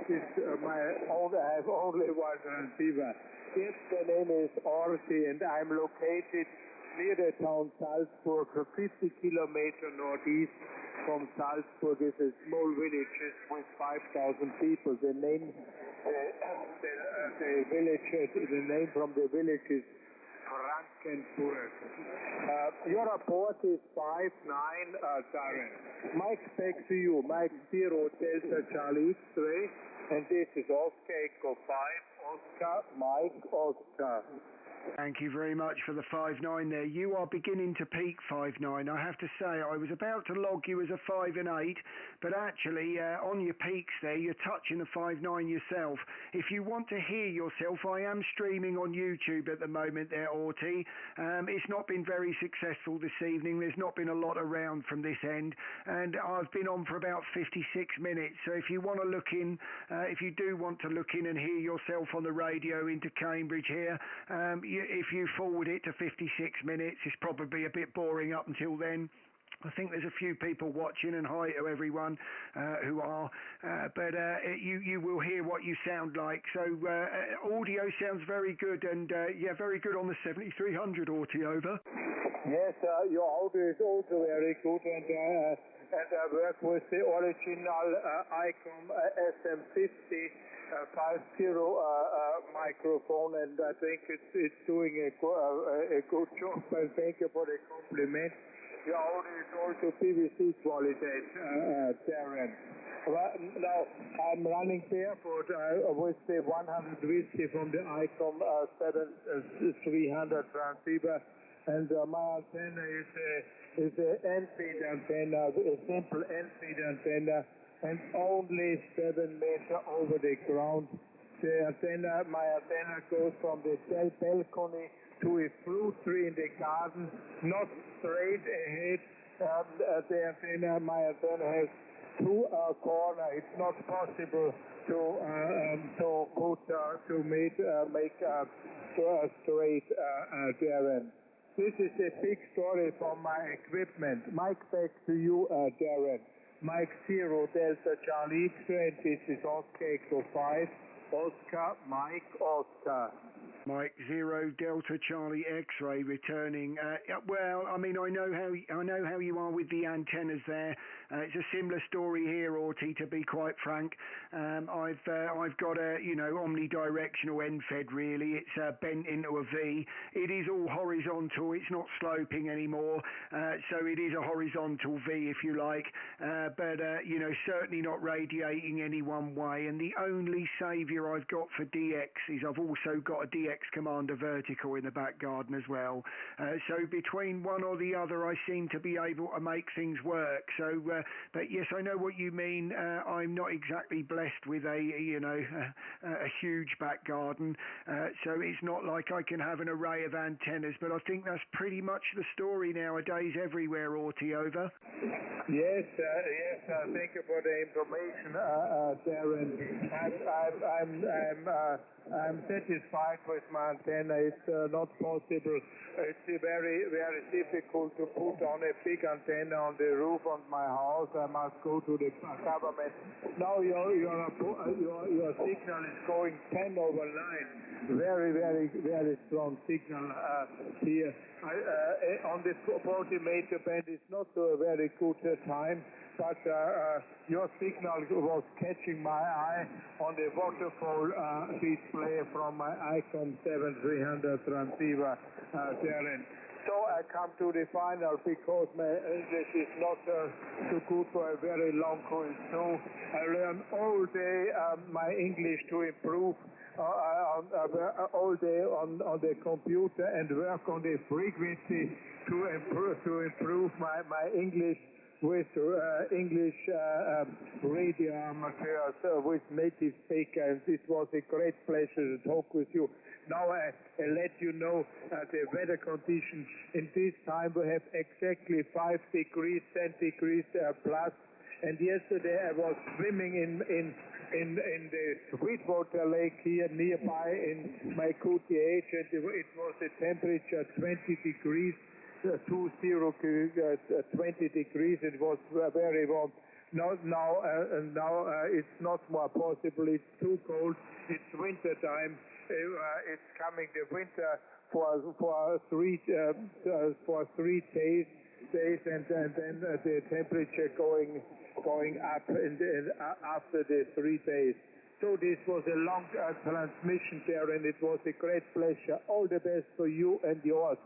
have only one transceiver. Yes, the name is Orsi, and I'm located near the town Salzburg, 50 kilometers northeast from Salzburg. Is a small village with 5,000 people. The name from the village is Frankenburg. Your report is 5-9, Darren. Mike, back to you. Mike 0 Delta Charlie X-ray, and this is Oscar Echo 5, Oscar Mike Oscar. Thank you very much for the 5-9 there. You are beginning to peak 5-9. I have to say, I was about to log you as a 5 and 8, but actually on your peaks there, you're touching the 5-9 yourself. If you want to hear yourself, I am streaming on YouTube at the moment there, Orty. It's not been very successful this evening. There's not been a lot around from this end, and I've been on for about 56 minutes. So if you want to look in, if you do want to look in and hear yourself on the radio into Cambridge here, if you forward it to 56 minutes, it's probably a bit boring up until then. I think there's a few people watching, and hi to everyone who are, but you will hear what you sound like. So audio sounds very good, and yeah, very good on the 7300, Orty, over. Yes, your audio is also very good, and I work with the original ICOM SM50 50 microphone, and I think it's doing a good job, and thank you for the compliment. Your audio is also PVC quality, Darren. Now, I'm running barefoot with the 100 whiskey from the ICOM 7300 transceiver, and my antenna is an end-feed antenna, a simple end-feed antenna, and only 7 meters over the ground. My antenna goes from the balcony to a fruit tree in the garden, not straight ahead. My antenna has 2 corners. It's not possible to make a straight Darren. This is a big story from my equipment. Mike, back to you, Darren. Mike 0 Delta Charlie X-ray, this is Oscar Echo 5, Oscar Mike Oscar. Mike 0 Delta Charlie X-ray returning. Well, I mean, I know how you are with the antennas there. It's a similar story here, Orty, to be quite frank. I've got a omnidirectional end fed really. It's bent into a V. It is all horizontal. It's not sloping anymore, so it is a horizontal V if you like. But certainly not radiating any one way. And the only saviour I've got for DX is I've also got a DX Commander vertical in the back garden as well. So between one or the other, I seem to be able to make things work. So, but yes, I know what you mean. I'm not exactly blessed with a huge back garden, so it's not like I can have an array of antennas. But I think that's pretty much the story nowadays everywhere. Orty, over. Yes. Thank you for the information, Darren. I'm satisfied with my antenna. It's not possible. It's very, very difficult to put on a big antenna on the roof of my house. I must go to the government. Now your signal is going 10 over 9. Very, very, very strong signal here. On the 40 meter band, it's not a very good time, but your signal was catching my eye on the waterfall display from my ICOM 7300 transceiver there. So I come to the final because my English is not too good for a very long course. So I learn all day my English to improve all day on the computer and work on the frequency to improve my English with English radio amateurs, with native speakers. It was a great pleasure to talk with you. Now I let you know the weather conditions. In this time we have exactly 5 degrees centigrade plus. And yesterday I was swimming in the Sweetwater Lake here nearby in my QTH, and it was a temperature 20 degrees. 20 degrees. It was very warm. Now it's not more possible. It's too cold. It's winter time. It's coming the winter for 3 days, and then the temperature going up after the 3 days. So this was a long transmission there, and it was a great pleasure. All the best for you and yours.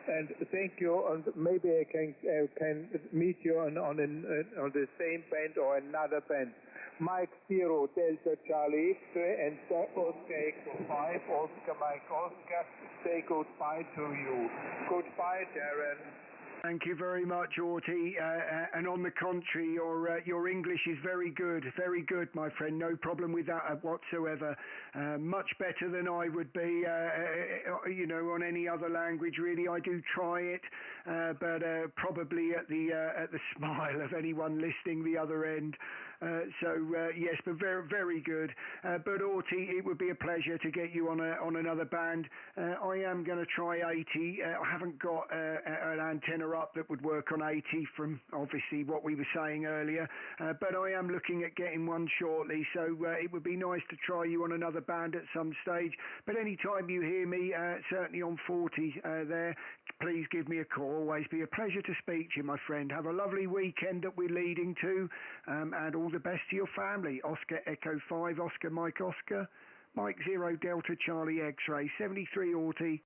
And thank you, and maybe I can meet you on the same band or another band. Mike 0 Delta Charlie X-ray and Oscar Echo 5 Oscar Mike Oscar. Say goodbye to you. Goodbye, Darren. Thank you very much, Orty. And on the contrary, your English is very good, my friend. No problem with that whatsoever. Much better than I would be, on any other language. Really, I do try it, but probably at the smile of anyone listening the other end. Yes, but very, very good. But Orty, it would be a pleasure to get you on another band. I am going to try 80. I haven't got an antenna up that would work on 80 from obviously what we were saying earlier, but I am looking at getting one shortly, so it would be nice to try you on another band at some stage. But anytime you hear me, certainly on 40 there, please give me a call. Always be a pleasure to speak to you, my friend. Have a lovely weekend that we're leading to, and all the best to your family. Oscar Echo 5 Oscar Mike Oscar Mike 0 Delta Charlie X-ray 73 Orty.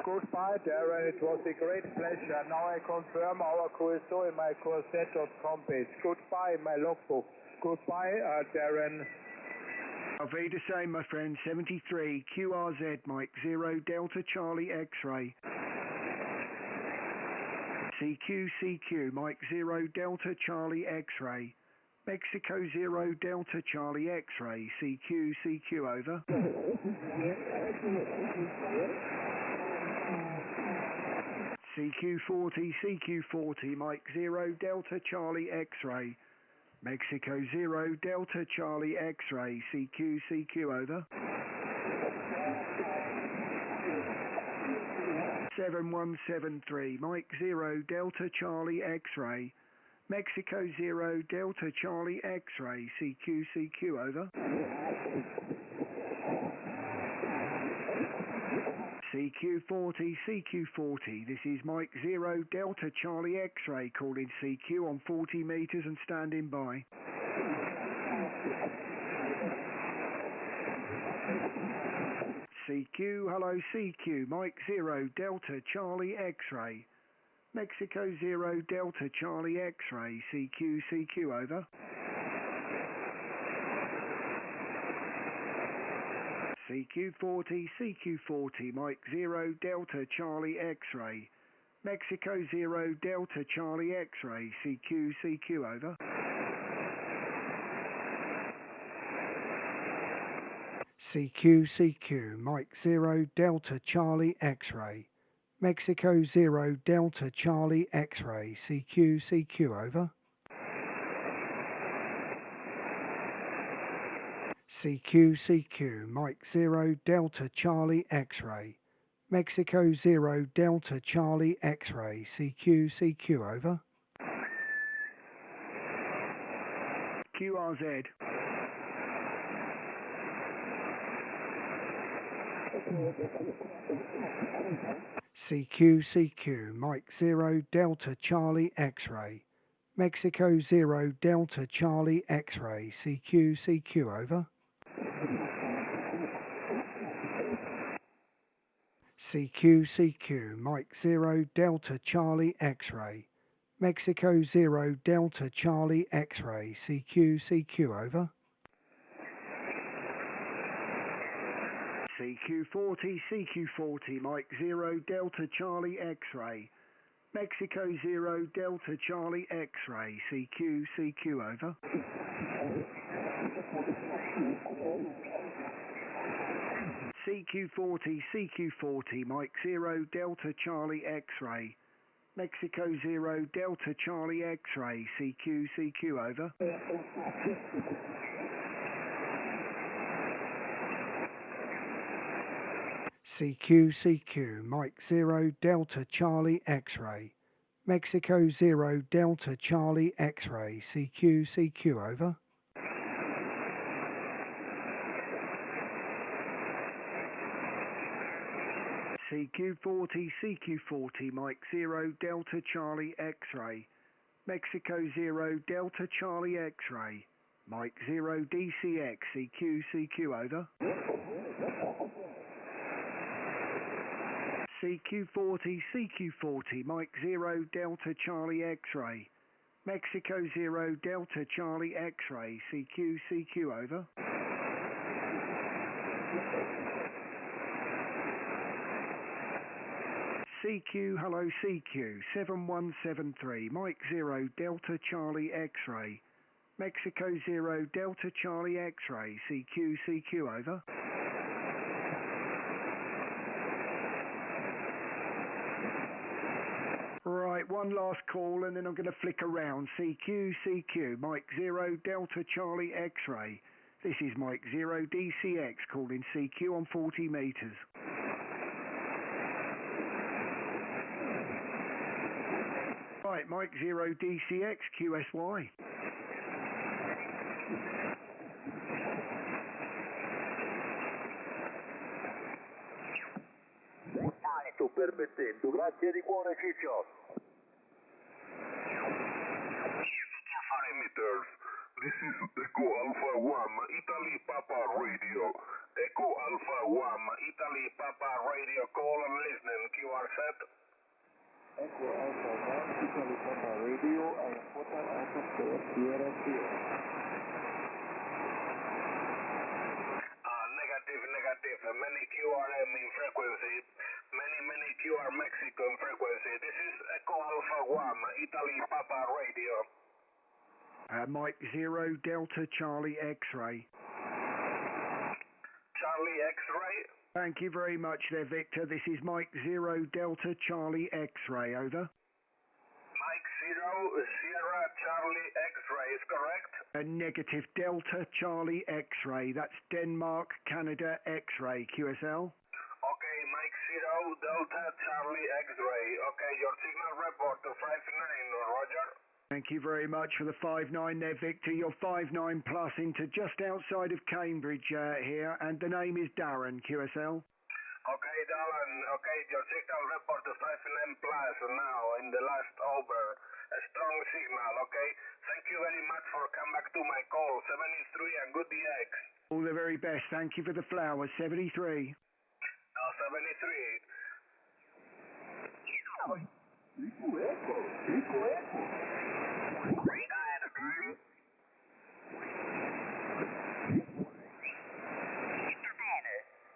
Goodbye, Darren. It was a great pleasure. Now I confirm our QSO in my Corset.com page. Goodbye, my logbook. Goodbye, Darren. I'll be the same, my friend. 73 QRZ Mike 0 Delta Charlie X-ray. CQ Mike 0 Delta Charlie X-ray. Mexico 0 Delta Charlie X-ray. CQ over. CQ40 Mike 0 Delta Charlie X-ray. Mexico 0 Delta Charlie X-ray. CQ over. 7173 Mike 0 Delta Charlie X-ray. Mexico 0 Delta Charlie X-ray. CQ over. CQ40 this is Mike 0 Delta Charlie X-ray calling CQ on 40 meters and standing by. CQ, hello CQ, Mike 0 Delta Charlie X-ray. Mexico 0 Delta Charlie X-ray. CQ over. CQ40 Mike 0 Delta Charlie X-ray. Mexico 0 Delta Charlie X-ray. CQ over. CQ Mike 0 Delta Charlie X-ray. Mexico 0 Delta Charlie X-ray. CQ over. CQ, Mike 0, Delta Charlie X-ray. Mexico 0, Delta Charlie X-ray. CQ, over. QRZ. CQ, Mike 0, Delta Charlie X-ray. Mexico 0, Delta Charlie X-ray. CQ, over. CQ, Mike 0, Delta Charlie X-ray. Mexico 0, Delta Charlie X-ray. CQ, over. CQ40, Mike 0, Delta Charlie X-ray. Mexico 0, Delta Charlie X-ray. CQ, over. CQ40, Mike 0, Delta Charlie X-ray. Mexico 0, Delta Charlie X-ray. CQ, over. CQ, Mike 0, Delta Charlie X-ray. Mexico 0, Delta Charlie X-ray. CQ, over. CQ40, Mike 0, Delta Charlie X-ray. Mexico 0, Delta Charlie X-ray. Mike 0, DCX. CQ, over. CQ40, Mike 0, Delta Charlie X-ray. Mexico 0, Delta Charlie X-ray. CQ, over. CQ, hello CQ, 7173, Mike 0, Delta Charlie X-ray. Mexico 0, Delta Charlie X-ray. CQ, over. Right, one last call and then I'm going to flick around. CQ, Mike 0, Delta Charlie X-ray. This is Mike 0, DCX, calling CQ on 40 meters. Right, Mike 0, DCX, QSY. Tanto permettendo, grazie di cuore Ciccio. 40 meters. This is Echo Alpha 1, Italy Papa Radio. Echo Alpha 1, Italy Papa Radio. Call and listen. QR set. Echo Alpha 1, Italy Papa Radio, and Hotel Alpha 4, Sierra Sierra. Negative. Many QRM in frequency. Many QR Mexican frequency. This is Echo Alpha 1, Italy Papa Radio. Mike 0, Delta Charlie X-ray. Charlie X-ray. Thank you very much there, Victor. This is Mike 0, Delta Charlie X-ray, over. Mike 0, Sierra Charlie X-ray, is correct? Negative, Delta Charlie X-ray. That's Denmark, Canada X-ray, QSL. Okay, Mike 0, Delta Charlie X-ray. Okay, your signal report to 59, Roger. Thank you very much for the 59 there, Victor. You're 59 plus into just outside of Cambridge here, and the name is Darren, QSL. Okay, Darren. Okay, your signal report to 59 plus now in the last over. A strong signal, okay? Thank you very much for coming back to my call. 73 and good DX. All the very best. Thank you for the flowers. 73. 73.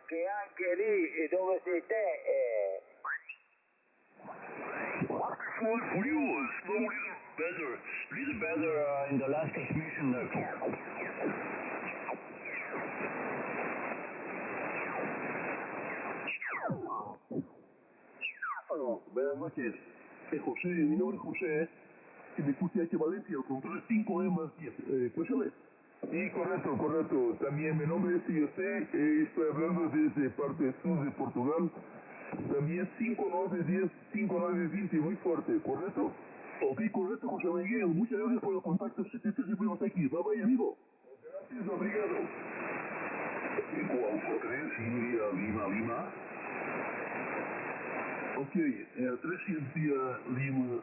Che anche lì dove sei te For you, slow little better in the last transmission note. Alors, Marquez, c'est José, mi nombre es José, si me escucha aquí Valencia, con 35 M, escúchame. Sí, correcto, correcto. También mi nombre es José, estoy hablando desde parte sur de Portugal. También 5910, 5920, muy fuerte, ¿correcto? Ok, correcto, José Miguel. Muchas gracias por el contacto. Siempre vemos aquí. Bye bye, amigo. Gracias, obrigado. Eco Alfa 3, India, Lima, Lima. Ok, 3 India, Lima,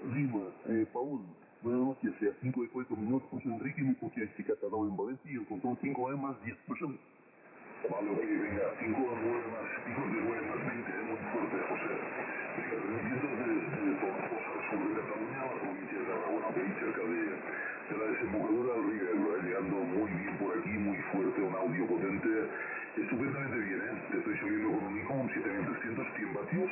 Paul. Buenas noches, 5 y 4 minutos, José Enrique, me cogí este catador en Valencia y encontró 5 más 10. José. Vale, ok, venga, 5 a 9 más, 5 de 9 más 20, muy fuerte, José. Venga, transmitiendo desde Tortosa, sur de Cataluña, la provincia de Tarragona, muy cerca de la desembocadura del Río, llegando muy bien por aquí, muy fuerte, un audio potente, estupendamente bien, ¿eh? Te estoy saliendo con un Nikon 7300, 100 vatios,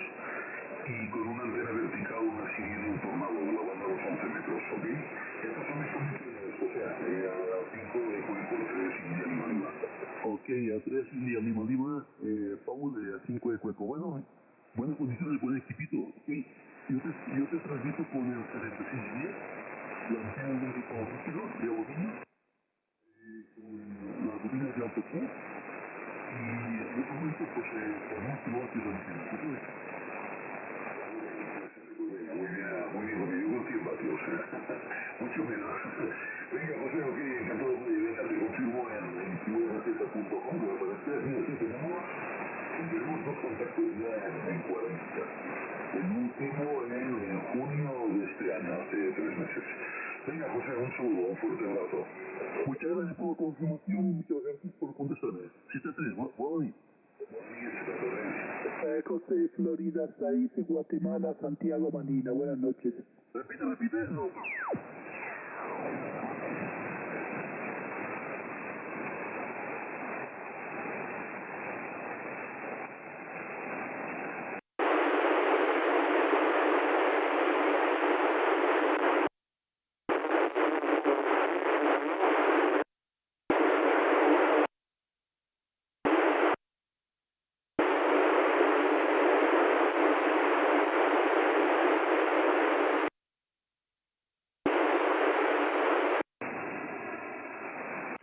y con una antena vertical, una siguiendo un tornado de la banda de los 11 metros, ¿ok? Estas son mis condiciones, o sea, a 5 de Cuenco, 3 India Lima Lima. Ok, a 3 India Lima Lima, Paul, a 5 de Cuenco. Bueno, buenas condiciones, buen equipito, ¿ok? Yo te transmito con el 7610, la antena de reconocido, de aluminio, con las bobinas de alto Q, y en otro momento, pues, con un kilovatio de antena, ¿ok? Muy bien, porque yo con 100 vatios, mucho menos. Venga, José, ok, encantado, venga, te confirmo en qrz.com, que me parece, mira, sí, tenemos 2 contactos ya en 40. El último en junio de este año, hace 3 meses. Venga, José, un saludo, un fuerte abrazo. Muchas gracias por la confirmación y muchas gracias por contestarme. 7-3, voy. José, Florida 6, Guatemala, Santiago, Manila. Buenas noches. Repite, no.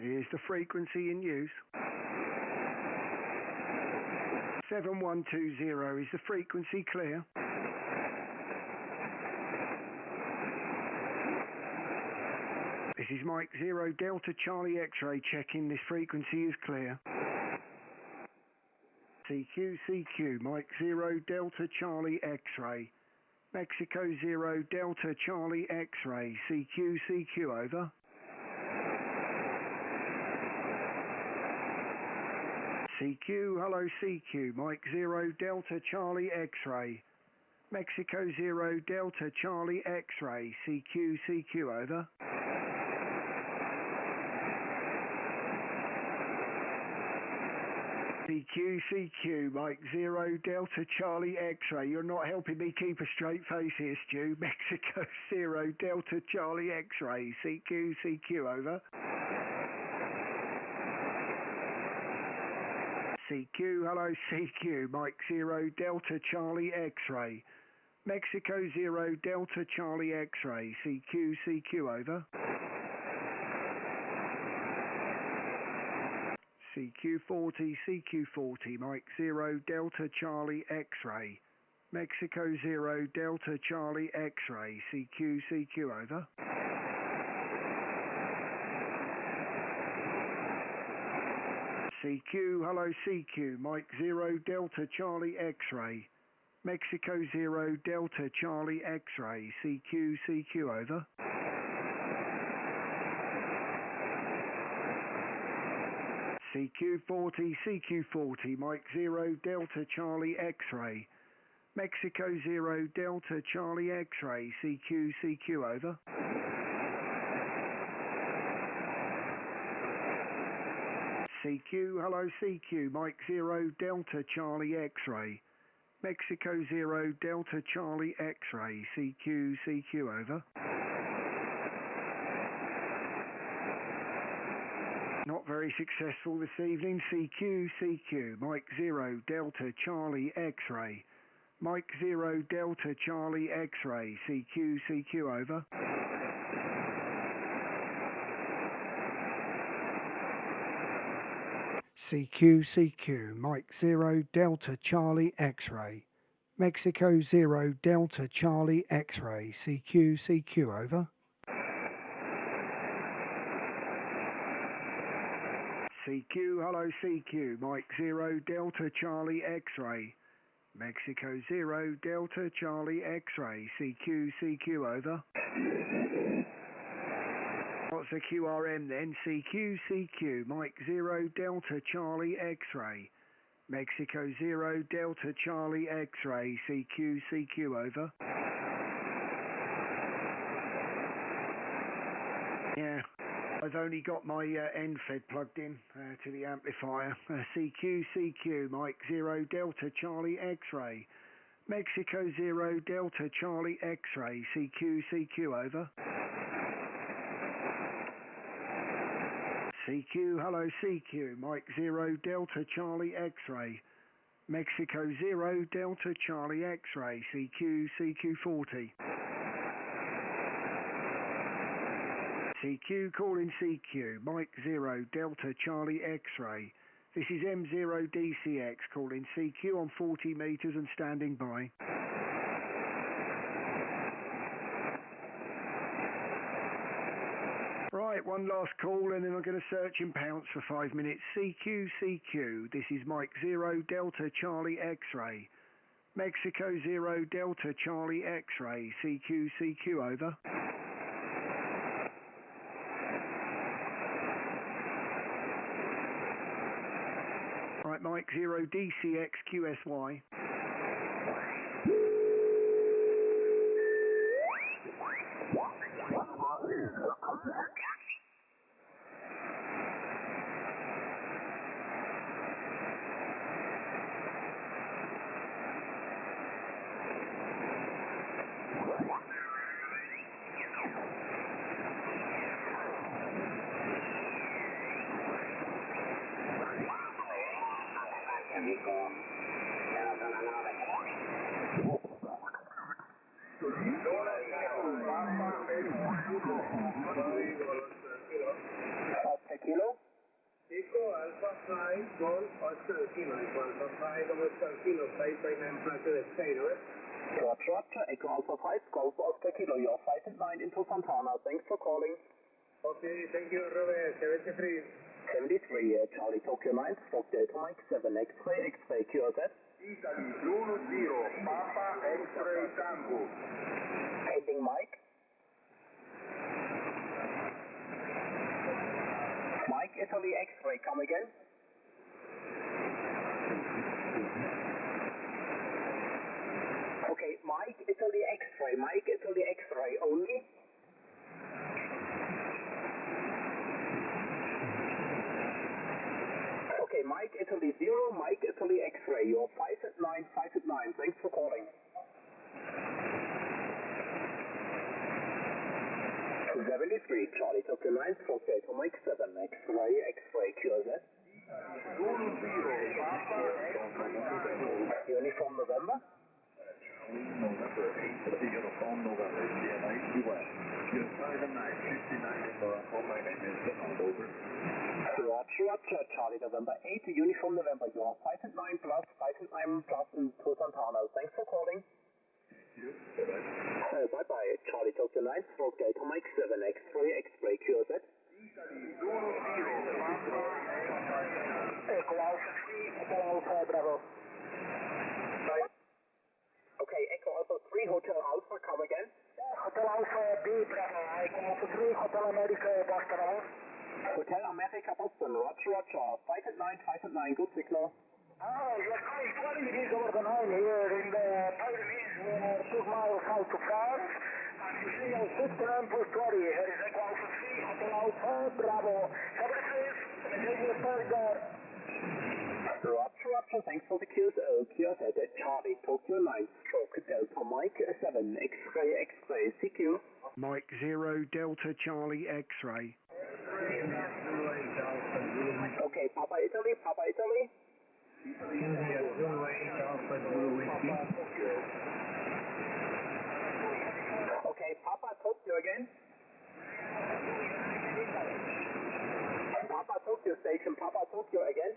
Here's the frequency in use. 7120, is the frequency clear? This is Mike 0 Delta Charlie X-ray checking this frequency is clear. CQ, Mike 0 Delta Charlie X-ray. Mexico 0 Delta Charlie X-ray. CQ, over. CQ, hello CQ, Mike 0 Delta Charlie X-ray. Mexico 0 Delta Charlie X-ray. CQ, over. CQ, Mike 0 Delta Charlie X-ray. You're not helping me keep a straight face here, Stu. Mexico 0 Delta Charlie X-ray. CQ, over. CQ, hello CQ, Mike 0 Delta Charlie X-ray. Mexico 0 Delta Charlie X-ray. CQ, over. CQ40, Mike 0 Delta Charlie X-ray. Mexico 0 Delta Charlie X-ray. CQ, over. CQ, hello CQ, Mike 0 Delta Charlie X-ray. Mexico 0 Delta Charlie X-ray. CQ, over. CQ40, Mike 0 Delta Charlie X-ray. Mexico 0 Delta Charlie X-ray. CQ, over. CQ, hello CQ, Mike 0 Delta Charlie X-ray. Mexico 0 Delta Charlie X-ray. CQ, over. Not very successful this evening. CQ, Mike 0 Delta Charlie X-ray. Mike 0 Delta Charlie X-ray. CQ, over. CQ, CQ, Mike 0, Delta Charlie X-ray. Mexico 0, Delta Charlie X-ray. CQ, CQ, over. CQ, hello CQ, Mike 0, Delta Charlie X-ray. Mexico 0, Delta Charlie X-ray. CQ, CQ, over. What's the QRM then? CQ, CQ, Mike 0, Delta Charlie X-ray. Mexico 0, Delta Charlie X-ray. CQ, CQ, over. Yeah, I've only got my end fed plugged in to the amplifier. CQ, CQ, Mike 0, Delta Charlie X-ray. Mexico 0, Delta Charlie X-ray. CQ, CQ, over. CQ, hello CQ, Mike 0, Delta Charlie X-ray. Mexico 0, Delta Charlie X-ray. CQ, CQ 40. CQ, calling CQ, Mike 0, Delta Charlie X-ray. This is M0DCX calling CQ on 40 metres and standing by. Right, one last call and then I'm going to search in Pounce for 5 minutes. CQ, CQ, this is Mike 0, Delta Charlie X-ray. Mexico 0, Delta Charlie X-ray. CQ, CQ, over. Right, Mike 0, DCX, QSY. Kilo? Eco Alpha Flight Golf Oscar Kilo, Alpha Flight Oscar Kilo, flight by 9 flight to the state, over. Roger, Echo Alpha 5 Golf Oscar Kilo, your flight at 9 into Fontana. Thanks for calling. Okay, thank you, Robert. 73. 73, Charlie Tokyo 9, Stock Delta Mike 7, X-ray, X-ray, QZ. Italy 10, Papa X-ray Tango. Heading Mike. Mike, Italy X-ray, come again. Okay, Mike, Italy X-ray, Mike, Italy X-ray only. Okay, Mike, Italy 0, Mike, Italy X-ray, you're 5 at 9, 5 at 9, thanks for calling. 73, Charlie Tokyo 9, Stock Delta Mike 7, X-ray, X-ray, QZ. Uniform November. November 8, uniform November, GMI, US. You're 5 and 9, 59 in Morocco, my name is over. Roger, Charlie November 8, uniform November, you are 5 at 9 plus, 5 at 9 plus into Santana. Thanks for calling. Bye-bye, Charlie Tokyo 9, Stock Delta Mike 7, X-ray, X-ray, QZ. Echo Alpha 3, Hotel Alpha, Bravo. Okay, Echo Alpha 3, Hotel Alpha, come again. Hotel Alpha B, Bravo, Echo Alpha 3, Hotel America, Boston, over. Hotel America, Boston, Roger, 5 at 9, 5 at 9, good signal. You're calling 20 degrees over the 9 here in the Pyrenees, 2 miles south to France. And you see on 59 plus 20, here is Echo Alpha 3, Hotel Alpha, Bravo. 76, and then you're Roger, thanks for the QZ at Charlie, Tokyo 9, Stroke Delta Mike 7, X-ray, X-ray, CQ. Mike 0, Delta Charlie X-ray. Okay, Papa Italy. Okay, Papa Tokyo again. Papa Tokyo station, Papa Tokyo again.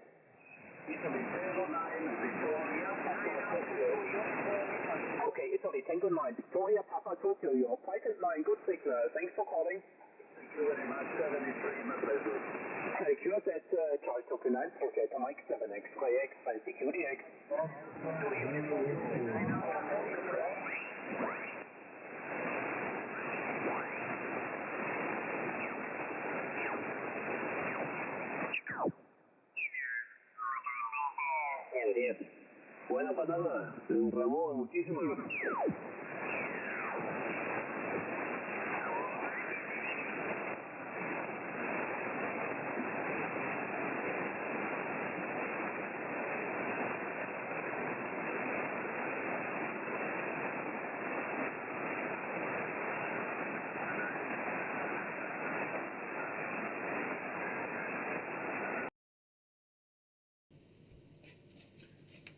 and good night. Victoria Papa Tokyo, your flight is 9, good signal. Thanks for calling. Thank you very much. 73, my pleasure. Secure that Charlie Tokyo 9, forget Mike 7 X-Ray X by Security X. Bien. Buena patada, Ramón, muchísimas gracias.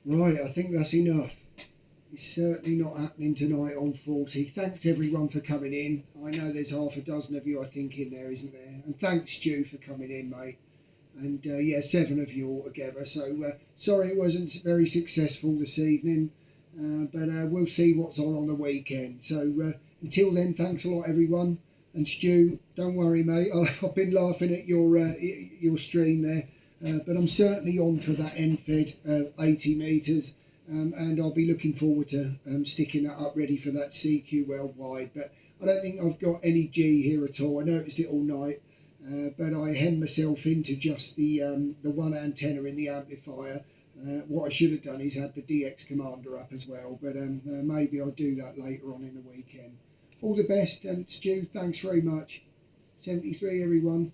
Right, I think that's enough. It's certainly not happening tonight on 40. Thanks everyone for coming in. I know there's half a dozen of you, I think, in there, isn't there? And thanks, Stu, for coming in, mate. And yeah, 7 of you altogether. So sorry it wasn't very successful this evening, but we'll see what's on the weekend. So until then, thanks a lot, everyone. And Stu, don't worry, mate. I've been laughing at your stream there. But I'm certainly on for that NFED 80 metres, and I'll be looking forward to sticking that up ready for that CQ worldwide. But I don't think I've got any G here at all. I noticed it all night, but I hemmed myself into just the one antenna in the amplifier. What I should have done is had the DX commander up as well, but maybe I'll do that later on in the weekend. All the best, and Stu, thanks very much. 73 everyone.